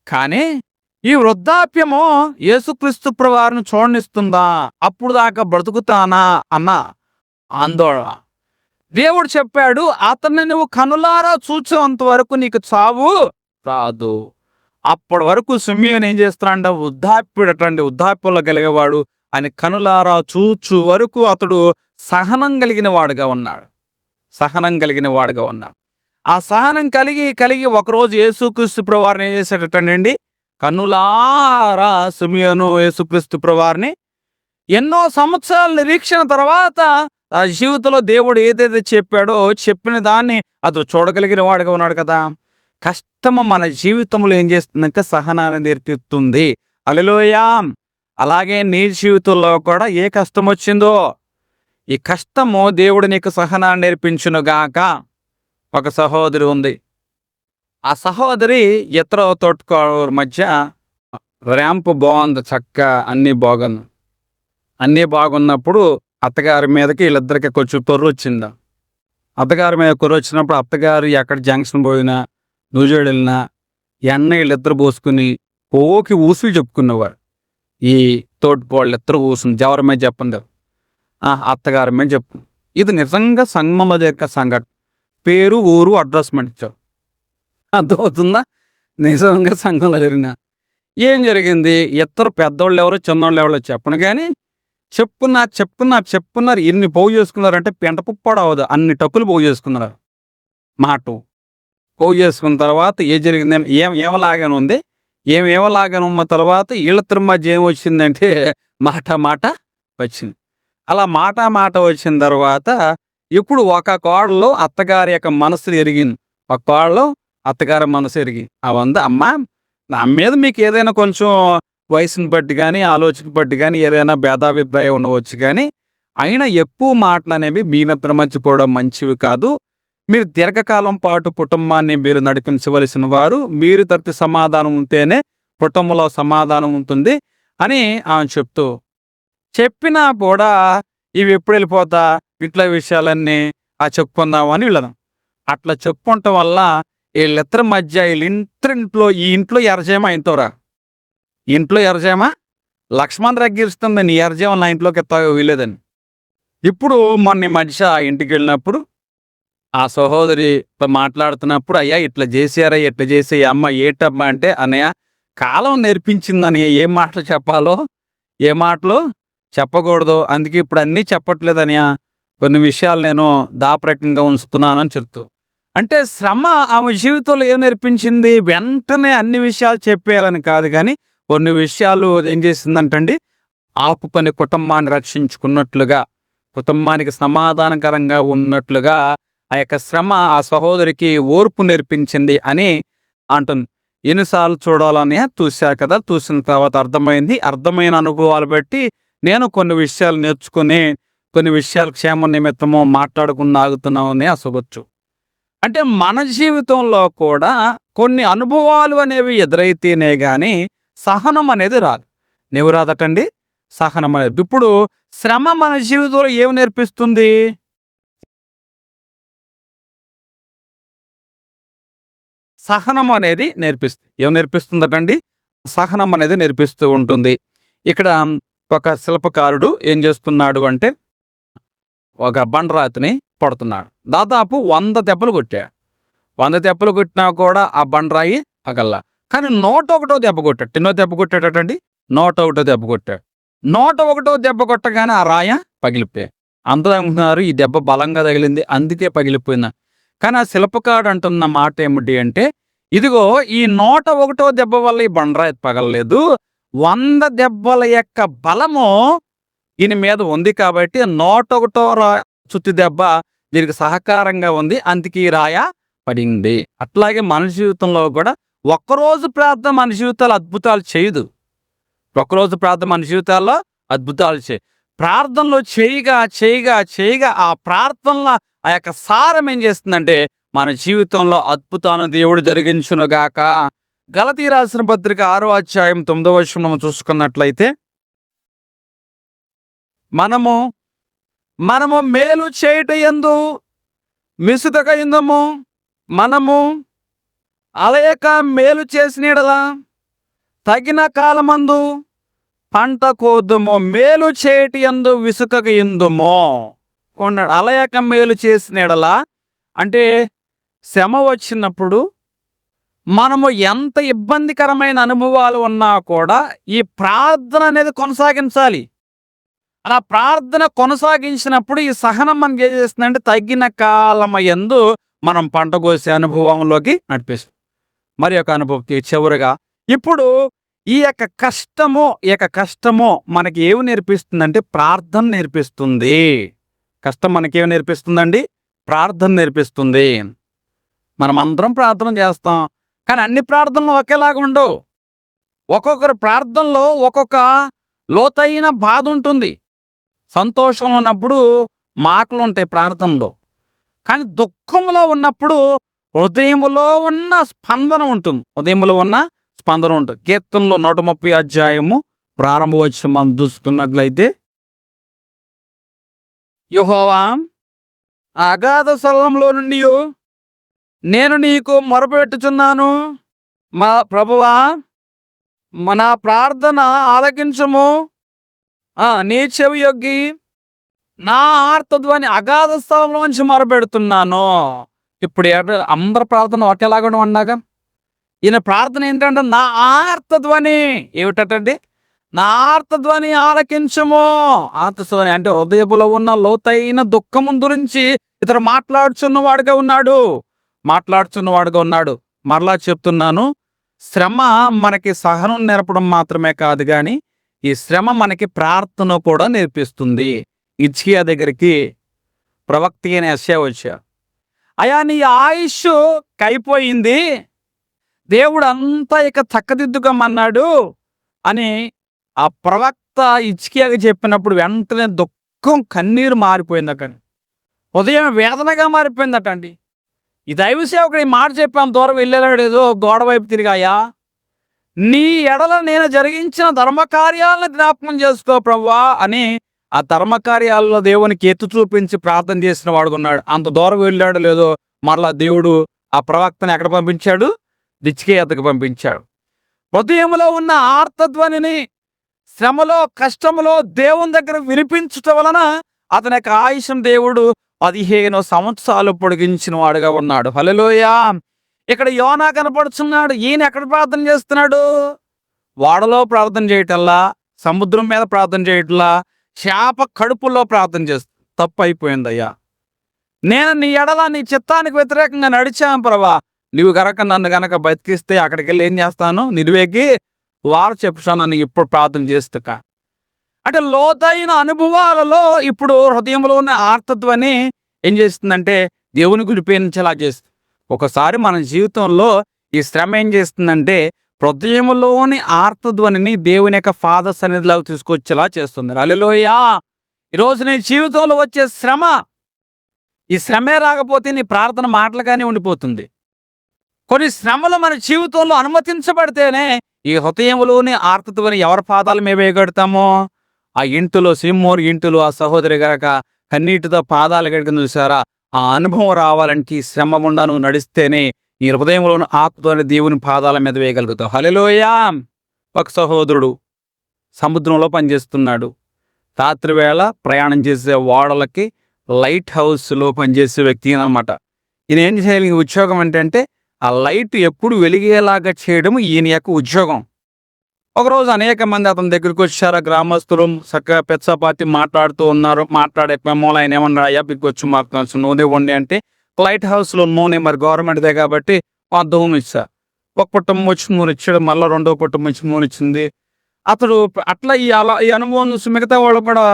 కానీ ఈ వృద్ధాప్యము యేసుక్రీస్తు ప్రభువారిని చూడనిస్తుందా? అప్పుడు దాకా బ్రతుకుతానా అన్న ఆందోళన. దేవుడు చెప్పాడు, అతన్ని నువ్వు కనులారా చూచేంత వరకు నీకు చావు రాదు. అప్పటి వరకు సిమియోను ఏం చేస్తున్నాడు? వృద్ధాప్యుడటండి, వృద్ధాప్యంలో కలిగేవాడు. ఆయన కనులారా చూచు వరకు అతడు సహనం కలిగిన వాడుగా ఉన్నాడు. సహనం కలిగిన వాడుగా ఉన్నాడు. ఆ సహనం కలిగి ఒకరోజు యేసుక్రీస్తు ప్రభువారిని ఏం చేశాడటండి? కన్నులారా సిమియోను యేసుక్రీస్తు ప్రభువారిని ఎన్నో సంవత్సరాల నిరీక్షణ తర్వాత ఆ జీవితంలో దేవుడు ఏదైతే చెప్పాడో చెప్పిన దాన్ని అతడు చూడగలిగిన వాడుగా ఉన్నాడు కదా. కష్టము మన జీవితంలో ఏం చేస్తుందంటే సహనాన్ని నేర్పిస్తుంది. హల్లెలూయా! అలాగే నీ జీవితంలో కూడా ఏ కష్టం వచ్చిందో ఈ కష్టము దేవుడు నీకు సహనాన్ని నేర్పించునుగాక. ఒక సహోదరి ఉంది. ఆ సహోదరి ఇతర తోటకోళ్ళ మధ్య ర్యాంప్ బాగుంది, చక్కగా అన్నీ బాగున్నప్పుడు అత్తగారి మీదకి వీళ్ళిద్దరికి కొంచెం కొర్రు వచ్చింది. అత్తగారి మీద కొర్రు వచ్చినప్పుడు అత్తగారు ఎక్కడ జంక్షన్ పోయినా నూజేడు వెళ్ళినా ఎన్న వీళ్ళిద్దరు పోసుకుని పోకి ఊసులు చెప్పుకునేవారు. ఈ తోటికోళ్ళిద్దరు ఊసుని ఎవరి మీద చెప్పండి, అత్తగారి మీద చెప్పు. ఇది నిజంగా సంగమం యొక్క సంఘటన. పేరు, ఊరు, అడ్రస్ మంచారు. అర్థమవుతుందా? నిజంగా సంఘంలో జరిగిన ఏం జరిగింది? ఇద్దరు పెద్దోళ్ళు ఎవరో చిన్నోళ్ళు ఎవరో చెప్పను కానీ చెప్పున్నారు. ఎన్ని పోగు చేసుకున్నారంటే పెంట పుప్పాడు అవదు అన్ని టక్కులు పోగు చేసుకున్నారు. పోగు చేసుకున్న తర్వాత ఏం జరిగిందని ఏమలాగానే ఉంది. ఏమేమలాగానే ఉన్న తర్వాత వీళ్ళిద్దరి మధ్య ఏం వచ్చిందంటే మాట వచ్చింది. అలా మాట వచ్చిన తర్వాత ఇప్పుడు ఒక కోడలో అత్తగారి యొక్క మనసు ఎరిగింది. ఒక కోడలో అత్తగారి మనసు ఎరిగింది. అవంది, అమ్మా నా మీద మీకు ఏదైనా కొంచెం వయసుని బట్టి కానీ ఆలోచన బట్టి కానీ ఏదైనా భేదాభిప్రాయం ఉండవచ్చు కానీ అయినా ఎక్కువ మాటలు అనేవి మీ నిద్ర మర్చిపోవడం మంచివి కాదు. మీరు దీర్ఘకాలం పాటు కుటుంబాన్ని మీరు నడిపించవలసిన వారు. మీరు తరపు సమాధానం ఉంటేనే కుటుంబంలో సమాధానం ఉంటుంది అని ఆమె చెప్పినా కూడా ఇవి ఎప్పుడు వెళ్ళిపోతా ఇట్లా విషయాలన్నీ చెప్పుకుందామని వీళ్ళను అట్లా చెప్పుకోవటం వల్ల వీళ్ళిద్దరి మధ్య ఈ ఇంట్లో ఎర్రజేమ ఇంతోరా ఇంట్లో ఎర్రజేమ లక్ష్మణ్ రగ్గిస్తుంది. నీ ఎర్రజేమ నా ఇంట్లోకి ఎత్తావో వీలేదని. ఇప్పుడు మొన్న మధ్య ఇంటికి వెళ్ళినప్పుడు ఆ సహోదరి మాట్లాడుతున్నప్పుడు, అయ్యా ఇట్లా చేసారా, ఇట్లా చేసే అమ్మ ఏటమ్మా అంటే, అన్నయ్య కాలం నేర్పించిందని ఏ మాటలు చెప్పాలో ఏ మాటలు చెప్పకూడదు, అందుకే ఇప్పుడు అన్నీ చెప్పట్లేదనియా, కొన్ని విషయాలు నేను దాపరకంగా ఉంచుతున్నానని చెప్తూ. అంటే శ్రమ ఆమె జీవితంలో ఏం నేర్పించింది? వెంటనే అన్ని విషయాలు చెప్పేయాలని కాదు కానీ కొన్ని విషయాలు ఏం చేసిందంటండి, ఆపుకొని కుటుంబాన్ని రక్షించుకున్నట్లుగా, కుటుంబానికి సమాధానకరంగా ఉన్నట్లుగా ఆ యొక్క శ్రమ ఆ సహోదరికి ఓర్పు నేర్పించింది అని అంటుంది. ఎన్నిసార్లు చూడాలని చూశారు కదా, చూసిన తర్వాత అర్థమైన అనుభవాలు బట్టి నేను కొన్ని విషయాలు నేర్చుకుని కొన్ని విషయాలు క్షేమ నిమిత్తము మాట్లాడుకుని ఆగుతున్నామని అసవచ్చు. అంటే మన జీవితంలో కూడా కొన్ని అనుభవాలు అనేవి ఎదురైతేనే గాని సహనం అనేది రాదు. నీవు రాదటండి సహనం అనేది. ఇప్పుడు శ్రమ మన జీవితంలో ఏమి నేర్పిస్తుంది? సహనం అనేది నేర్పిస్తుంది. ఏం నేర్పిస్తుందటండి? సహనం అనేది నేర్పిస్తూ ఉంటుంది. ఇక్కడ ఒక శిల్పకారుడు ఏం చేస్తున్నాడు అంటే ఒక బండరాతిని పడుతున్నాడు. దాదాపు 100 దెబ్బలు కొట్టాడు. 100 దెబ్బలు కొట్టినా కూడా ఆ బండరాయి పగల్లా. కానీ 101వ దెబ్బ కొట్టాడు. ఎన్నో దెబ్బ కొట్టాడటండి? 101వ దెబ్బ కొట్టాడు. 101వ దెబ్బ కొట్టగానే ఆ రాయ పగిలిపోయాయి. అందరూ అనుకున్నారు ఈ దెబ్బ బలంగా తగిలింది అందుకే పగిలిపోయింది. కానీ ఆ శిల్పకారుడు అంటున్న మాట ఏమిటి అంటే, ఇదిగో ఈ 101వ దెబ్బ వల్ల ఈ బండరాయి పగలలేదు, 100 దెబ్బల యొక్క బలము ఈయన మీద ఉంది కాబట్టి 101వ చుట్టు దెబ్బ దీనికి సహకారంగా ఉంది, అందుకే ఈ రాయ పడింది. అట్లాగే మన జీవితంలో కూడా ఒక్కరోజు ప్రార్థన మన జీవితాల్లో అద్భుతాలు చేయదు. ఒక్కరోజు ప్రార్థన మన జీవితాల్లో అద్భుతాలు ప్రార్థనలో చేయగా ఆ ప్రార్థనల ఆ యొక్క సారం ఏం చేస్తుందంటే మన జీవితంలో అద్భుతాలను దేవుడు జరిగించునుగాక. గలతీ రాసిన పత్రిక 6వ అధ్యాయం 9వ వచనం చూసుకున్నట్లయితే, మనము మేలు చేయుట యందు విసుగక యుందుము. మనము అలయక మేలు చేసిన యెడల తగిన కాలమందు పంట కోదుము. మేలు చేయుట యందు విసుగక యుందుము కొన్నాడు. అలయక మేలు చేసిన యెడల అంటే శ్రమ వచ్చినప్పుడు మనము ఎంత ఇబ్బందికరమైన అనుభవాలు ఉన్నా కూడా ఈ ప్రార్థన అనేది కొనసాగించాలి. అలా ప్రార్థన కొనసాగించినప్పుడు ఈ సహనం మనకి ఏం చేస్తుందంటే తగిన కాలమయందు మనం పంట కోసే అనుభవంలోకి నడిపిస్తాం. మరి యొక్క అనుభవం చివరిగా ఇప్పుడు ఈ యొక్క కష్టము మనకి ఏమి నేర్పిస్తుందంటే ప్రార్థన నేర్పిస్తుంది. కష్టం మనకేమి నేర్పిస్తుందండి? ప్రార్థన నేర్పిస్తుంది. మనం అందరం ప్రార్థన చేస్తాం, కానీ అన్ని ప్రార్థనలు ఒకేలాగా ఉండవు. ఒక్కొక్కరి ప్రార్థనలో ఒక్కొక్క లోతైన బాధ ఉంటుంది. సంతోషంలో ఉన్నప్పుడు మాటలు ఉంటాయి ప్రార్థనలో, కానీ దుఃఖంలో ఉన్నప్పుడు హృదయంలో ఉన్న స్పందన ఉంటుంది. కీర్తనలో 130 అధ్యాయము ప్రారంభ వచనం మనం చూసుకున్నట్లయితే, యెహోవా అగాధ స్థలంలో నుండి నేను నీకు మొరపెట్టుచున్నాను. మా ప్రభువా నా ప్రార్థన ఆలకించుము. నీ చెవి యొగ్గి నా ఆర్తధ్వని అగాధ స్థలంలోంచి మొరపెడుతున్నాను. ఇప్పుడు అందరి ప్రార్థన ఒకేలాగా ఉన్నాగా, ఈయన ప్రార్థన ఏంటంటే నా ఆర్తధ్వని ఏమిటండి? నా ఆర్తధ్వని ఆలకించుము. ఆర్తధ్వని అంటే హృదయములో ఉన్న లోతైన దుఃఖము గురించి ఇతడు మాట్లాడుచున్నవాడుగా ఉన్నాడు. మరలా చెప్తున్నాను, శ్రమ మనకి సహనం నేర్పడం మాత్రమే కాదు, కానీ ఈ శ్రమ మనకి ప్రార్థన కూడా నేర్పిస్తుంది. హిజ్కియా దగ్గరికి ప్రవక్త అయిన యెషయా వచ్చారు. అయా నీ ఆయుష్ కైపోయింది, దేవుడు అంతా ఇక చక్కదిద్దుకోమన్నాడు అని ఆ ప్రవక్త హిజ్కియాకి చెప్పినప్పుడు వెంటనే దుఃఖం కన్నీరు మారిపోయిందట. ఉదయం వేదనగా మారిపోయిందట అండి. ఈ దైవ సేవకుడు ఈ మాట చెప్పాను, దూరం వెళ్ళాడు, ఏదో గోడ వైపు తిరిగాయా, నీ ఎడల నేను జరిగించిన ధర్మకార్యాలను జ్ఞాపకం చేసుకో ప్రభువా అని ఆ ధర్మకార్యాలలో దేవునికి ఎత్తు చూపించి ప్రార్థన చేసిన వాడు ఉన్నాడు. అంత దూరం వెళ్ళాడు లేదో, మరలా దేవుడు ఆ ప్రవక్తని ఎక్కడ పంపించాడు? హిజ్కియాకు పంపించాడు. హృదయంలో ఉన్న ఆర్తధ్వనిని శ్రమలో కష్టములో దేవుని దగ్గర వినిపించటం వలన అతని యొక్క ఆయుష్ను దేవుడు 15 సంవత్సరాలు పొడిగించిన వాడుగా ఉన్నాడు. హల్లెలూయా. ఇక్కడ యోనా కనపడుతున్నాడు. ఈయన ఎక్కడ ప్రార్థన చేస్తున్నాడు? వాడలో ప్రార్థన చేయటల్లా, సముద్రం మీద ప్రార్థన చేయటల్లా, చేప కడుపులో ప్రార్థన చేస్తా. తప్పు అయిపోయిందయ్యా. నేను నీ ఎడల నీ చిత్తానికి వ్యతిరేకంగా నడిచాను ప్రభా, నువ్వు నన్ను గనక బతికిస్తే అక్కడికి వెళ్ళి ఏం చేస్తాను? నిలువేకి వారు చెప్పుతాను నన్ను ఇప్పుడు ప్రార్థన చేస్తుక. అంటే లోతైన అనుభవాలలో ఇప్పుడు హృదయంలో ఉన్న ఆర్తధ్వని ఏం చేస్తుందంటే దేవుని గురిపించేలా చేస్తుంది. ఒకసారి మన జీవితంలో ఈ శ్రమ ఏం చేస్తుందంటే హృదయంలోని ఆర్తధ్వనిని దేవుని యొక్క పాద సన్నిధిలోకి తీసుకొచ్చేలా చేస్తుంది. హల్లెలూయా. ఈరోజు నీ జీవితంలో వచ్చే శ్రమ, ఈ శ్రమే రాకపోతే నీ ప్రార్థన మాటలుగానే ఉండిపోతుంది. కొన్ని శ్రమలు మన జీవితంలో అనుమతించబడితేనే ఈ హృదయంలోని ఆర్తధ్వని ఎవరి పాదాల మీద వేయగడతామో ఆ ఇంటిలో సింహోర్ ఇంటిలో ఆ సహోదరి గనక కన్నీటితో పాదాలు గడిగిన చూసారా, ఆ అనుభవం రావాలంటే ఈ శ్రమ గుండా నువ్వు నడిస్తేనే ఈ హృదయంలోని ఆకుతోనే దేవుని పాదాల మీద వేయగలుగుతావు. హల్లెలూయా. ఒక సహోదరుడు సముద్రంలో పనిచేస్తున్నాడు. రాత్రి వేళ ప్రయాణం చేసే ఓడలకి లైట్ హౌస్లో పనిచేసే వ్యక్తి అనమాట. ఈయన ఏం చేయాలి? ఉద్యోగం ఏంటంటే ఆ లైట్ ఎప్పుడు వెలిగేలాగా చేయడం ఈయన యొక్క ఉద్యోగం. ఒకరోజు అనేక మంది అతని దగ్గరికి వచ్చారు. గ్రామస్తులు చక్కగా పెచ్చపాతి మాట్లాడుతూ ఉన్నారు. మాట్లాడే క్రమంలో ఆయన ఏమన్నారు? అయ్యా మీకు వచ్చి మాకు నూనె వండి అంటే లైట్ హౌస్లో నూనె మరి గవర్నమెంట్దే కాబట్టి అద్దం ఇచ్చారు. ఒక పుట్టం వచ్చి నూనె ఇచ్చాడు, మళ్ళీ రెండో పుట్టం వచ్చి నూనె ఇచ్చింది. అతడు అట్లా ఈ అనుభవం చూసి మిగతా వాళ్ళు కూడా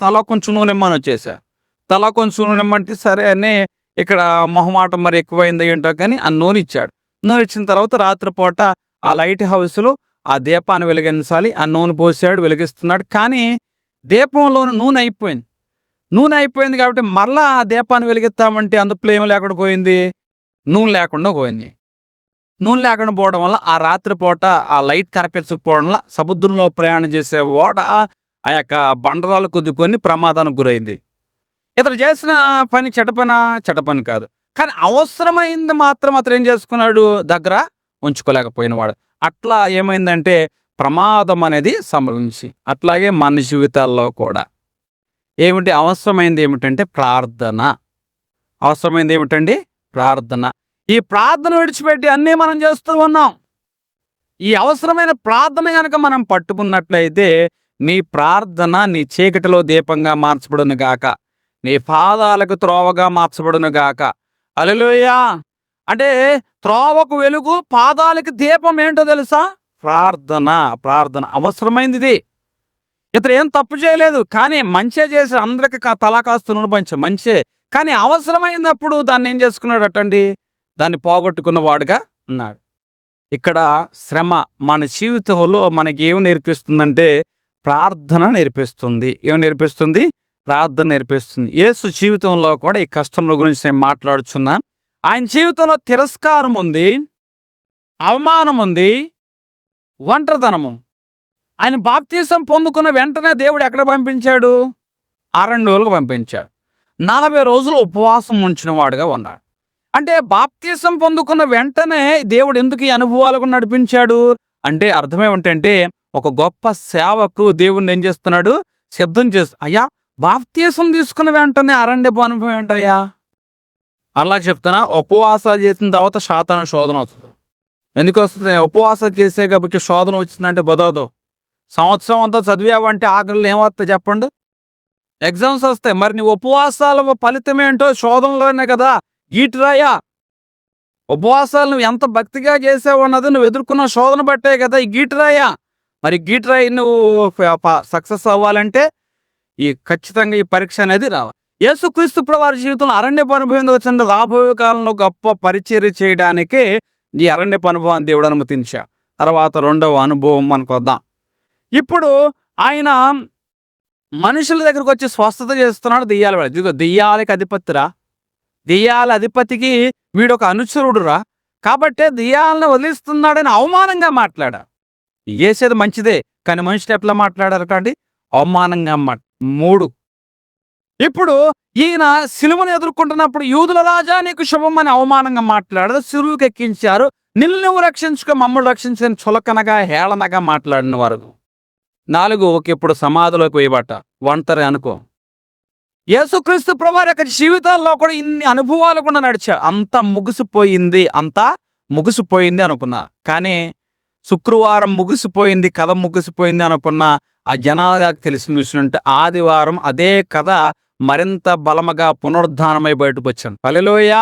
తలా కొంచెం నూనె ఇమ్మని వచ్చేసారు. తలా కొంచెం నూనె ఇమ్మంటే సరే అని ఇక్కడ మొహమాటం మరి ఎక్కువైందో ఏంటో కానీ ఆ నూనె ఇచ్చాడు. నూనె ఇచ్చిన తర్వాత రాత్రిపూట ఆ లైట్ హౌస్లో ఆ దీపాన్ని వెలిగించాలి. ఆ నూనె పోసాడు, వెలిగిస్తున్నాడు. కానీ దీపంలోని నూనె అయిపోయింది. నూనె అయిపోయింది కాబట్టి మరలా ఆ దీపాన్ని వెలిగిస్తామంటే అందులో ఏం లేకుండా పోయింది, నూనె లేకుండా పోయింది. నూనె లేకుండా పోవడం వల్ల ఆ రాత్రిపూట ఆ లైట్ కనిపించకపోవడం వల్ల సముద్రంలో ప్రయాణం చేసే ఓడ ఆ యొక్క బండరాలు కుదుకొని ప్రమాదానికి గురైంది. ఇతను చేసిన పని చెడ్డ పని కాదు. కానీ అవసరమైంది మాత్రం అతను ఏం చేసుకున్నాడు, దగ్గర ఉంచుకోలేకపోయిన వాడు. అట్లా ఏమైందంటే ప్రమాదం అనేది సంభవించి, అట్లాగే మన జీవితాల్లో కూడా ఏమిటి అవసరమైంది ఏమిటంటే ప్రార్థన. అవసరమైంది ఏమిటండి, ప్రార్థన. ఈ ప్రార్థన విడిచిపెట్టి అన్నీ మనం చేస్తూ ఉన్నాం. ఈ అవసరమైన ప్రార్థన గనక మనం పట్టుకున్నట్లయితే నీ ప్రార్థన నీ చీకటిలో దీపంగా మార్చబడును గాక, నీ పాదాలకు త్రోవగా మార్చబడును గాక. హల్లెలూయా. అంటే త్రోవకు వెలుగు, పాదాలకు దీపం ఏంటో తెలుసా, ప్రార్థన. ప్రార్థన అవసరమైంది ఇది. ఇతను ఏం తప్పు చేయలేదు, కానీ మంచే చేసి అందరికి తలా కాస్తు నూనె పంచే మంచే. కానీ అవసరమైనప్పుడు దాన్ని ఏం చేసుకున్నాడు అటండి, దాన్ని పోగొట్టుకున్న వాడుగా ఉన్నాడు. ఇక్కడ శ్రమ మన జీవితంలో మనకి ఏం నేర్పిస్తుందంటే ప్రార్థన నేర్పిస్తుంది. ఏం నేర్పిస్తుంది, ప్రార్థన నేర్పిస్తుంది. యేసు జీవితంలో కూడా ఈ కష్టముల గురించి నేను మాట్లాడుచున్నా. ఆయన జీవితంలో తిరస్కారం ఉంది, అవమానం ఉంది, ఒంటరితనము. ఆయన బాప్తీసం పొందుకున్న వెంటనే దేవుడు ఎక్కడ పంపించాడు, అరణ్యంలోకి పంపించాడు. 40 రోజులు ఉపవాసం ఉంచిన వాడుగా ఉన్నాడు. అంటే బాప్తీసం పొందుకున్న వెంటనే దేవుడు ఎందుకు ఈ అనుభవాలకు నడిపించాడు అంటే అర్థం ఏమిటంటే ఒక గొప్ప సేవకు దేవుణ్ణి ఏం చేస్తున్నాడు, సిద్ధం చేస్తు. అయ్యా బాప్తీసం తీసుకున్న వెంటనే అరణ్యపు అనుభవం ఏంటయ్యా, అలా చెప్తున్నా. ఉపవాసాలు చేసిన తర్వాత సాతాను శోధన వస్తుంది. ఎందుకు వస్తుంది, ఉపవాసాలు చేసే కాబట్టి శోధన వచ్చిందంటే బదవదు. సంవత్సరం అంతా చదివావంటే ఆఖరిలో ఏమవుతుంది చెప్పండి, ఎగ్జామ్స్ వస్తాయి. మరి నీ ఉపవాసాల ఫలితం ఏంటో శోధనలోనే కదా. గీటురాయా, ఉపవాసాలు నువ్వు ఎంత భక్తిగా చేసావు అన్నది నువ్వు ఎదుర్కొన్న శోధన బట్టే కదా ఈ గీటురాయా. మరి గీటురాయి నువ్వు సక్సెస్ అవ్వాలంటే ఖచ్చితంగా ఈ పరీక్ష అనేది రావాలి. యేసుక్రీస్తు ప్రభువారి జీవితంలో అరణ్యపు అనుభవం వచ్చిన రాబోయే కాలంలో గొప్ప పరిచర్య చేయడానికే ఈ అరణ్యపు అనుభవాన్ని దేవుడు అనుమతించా. తర్వాత రెండవ అనుభవం మనకు వద్దాం. ఇప్పుడు ఆయన మనుషుల దగ్గరకు వచ్చి స్వస్థత చేస్తున్నాడు. దెయ్యాలకి అధిపతిరా, దెయ్యాల అధిపతికి వీడొక అనుచరుడురా, కాబట్టే దెయ్యాలను వదిలిస్తున్నాడని అవమానంగా మాట్లాడా. చేసేది మంచిదే, కానీ మనుషులు ఎట్లా మాట్లాడారు కాండి, అవమానంగా 3. ఇప్పుడు ఈయన సిలువను ఎదుర్కొంటున్నప్పుడు యూదుల రాజా నీకు శుభం అని అవమానంగా మాట్లాడదు, సిలువుకి ఎక్కించారు. నిన్ను నువ్వు రక్షించుకో, మమ్మల్ని రక్షించని చులకనగా హేళనగా మాట్లాడిన వారు. 4 ఇప్పుడు సమాధిలోకి వేయబట్ట, ఒంటరి అనుకో. యేసుక్రీస్తు ప్రభువారి యొక్క జీవితాల్లో కూడా ఇన్ని అనుభవాలు కూడా నడిచా. అంతా ముగిసిపోయింది అనుకున్నా. కానీ శుక్రవారం ముగిసిపోయింది, కథ ముగిసిపోయింది అనుకున్నా. ఆ జనాలుగా తెలిసిన విషయం అంటే ఆదివారం అదే కథ మరింత బలముగా పునరుద్ధానమై బయటకు వచ్చాను. హల్లెలూయా.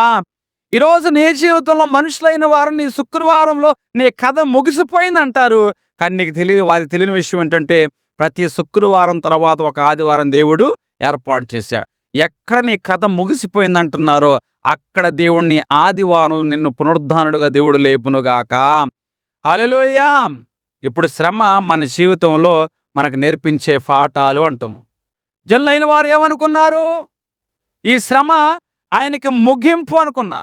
ఈరోజు నీ జీవితంలో మనుషులైన వారు నీ శుక్రవారంలో నీ కథ ముగిసిపోయింది అంటారు. కానీ నీకు తెలియని విషయం ఏంటంటే ప్రతి శుక్రవారం తర్వాత ఒక ఆదివారం దేవుడు ఏర్పాటు చేశాడు. ఎక్కడ నీ కథ ముగిసిపోయింది అంటున్నారో అక్కడ దేవుడిని ఆదివారం నిన్ను పునరుద్ధానుడుగా దేవుడు లేపునుగాక. హల్లెలూయా. ఇప్పుడు శ్రమ మన జీవితంలో మనకు నేర్పించే పాఠాలు అంటాము. జనులైన వారు ఏమనుకున్నారు, ఈ శ్రమ ఆయనకి ముగింపు అనుకున్నా,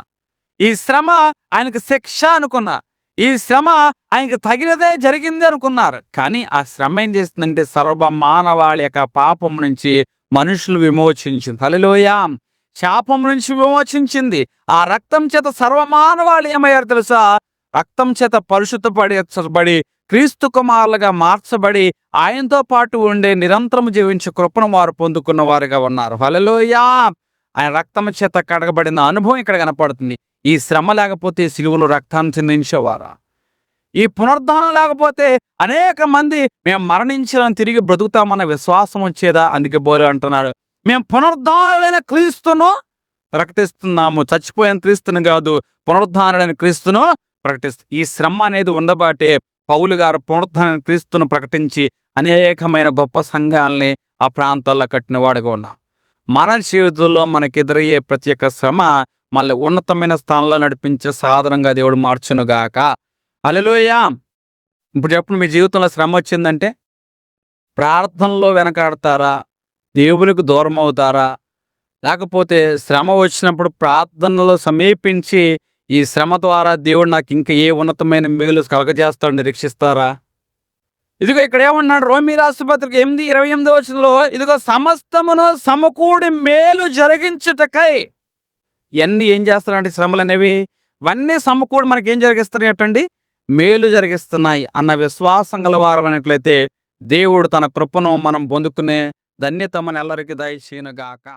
ఈ శ్రమ ఆయనకి శిక్ష అనుకున్నా, ఈ శ్రమ ఆయనకి తగినదే జరిగింది అనుకున్నారు. కానీ ఆ శ్రమ ఏం చేస్తుందంటే సర్వ మానవాళి యొక్క పాపం నుంచి మనుషులు విమోచించింది. హల్లెలూయా. శాపం నుంచి విమోచించింది. ఆ రక్తం చేత సర్వమానవాళి ఏమయ్యారు తెలుసా, రక్తం చేత పరిశుద్ధపడి క్రీస్తు కుమారులుగా మార్చబడి ఆయనతో పాటు ఉండే నిరంతరం జీవించే కృపను వారు పొందుకున్న వారుగా ఉన్నారు. హల్లెలూయా. ఆయన రక్తం చేత కడగబడిన అనుభవం ఇక్కడ కనపడుతుంది. ఈ శ్రమ లేకపోతే సిలువలో రక్తాన్ని చిందించేవారా, ఈ పునరుద్ధానం లేకపోతే అనేక మంది మేము మరణించిన తిరిగి బ్రతుకుతామన్న విశ్వాసం వచ్చేదా. అందుకే బోరే అంటున్నాడు, మేము పునరుద్ధానుడైన క్రీస్తును ప్రకటిస్తున్నాము, చచ్చిపోయిన క్రీస్తును కాదు, పునరుద్ధానుడైన క్రీస్తును ప్రకటిస్తూ. ఈ శ్రమ అనేది ఉండబాటే పౌలు గారు పునరుద్ధాన క్రీస్తును ప్రకటించి అనేకమైన గొప్ప సంఘాలని ఆ ప్రాంతాల్లో కట్టిన వాడుగా ఉన్నాం. మన జీవితంలో మనకెదురయ్యే ప్రతి ఒక్క శ్రమ మళ్ళీ ఉన్నతమైన స్థానంలో నడిపించే సాధనంగా దేవుడు మార్చునుగాక. హల్లెలూయా. ఇప్పుడు చెప్పండి, మీ జీవితంలో శ్రమ వచ్చిందంటే ప్రార్థనలో వెనకాడతారా? దేవునికి దూరం అవుతారా? లేకపోతే శ్రమ వచ్చినప్పుడు ప్రార్థనలో సమీపించి ఈ శ్రమ ద్వారా దేవుడు నాకు ఇంకా ఏ ఉన్నతమైన మేలు కలగజేస్తాడని నిరీక్షిస్తారా? ఇదిగో ఇక్కడ ఏమన్నాడు, రోమీ రాసిన పత్రిక 8:28 ఇదిగో సమస్తమును సమకూడి మేలు జరిగించుటకై. ఇవన్నీ ఏం చేస్తారంటే శ్రమలు అనేవి ఇవన్నీ సమకూడి మనకి ఏం జరిగిస్తున్నాయి అటండి, మేలు జరిగిస్తున్నాయి అన్న విశ్వాసం గలవారమైనట్లయితే దేవుడు తన కృపను మనం పొందుకునే ధన్యత మన ఎల్లరికి దయచేయునుగాక.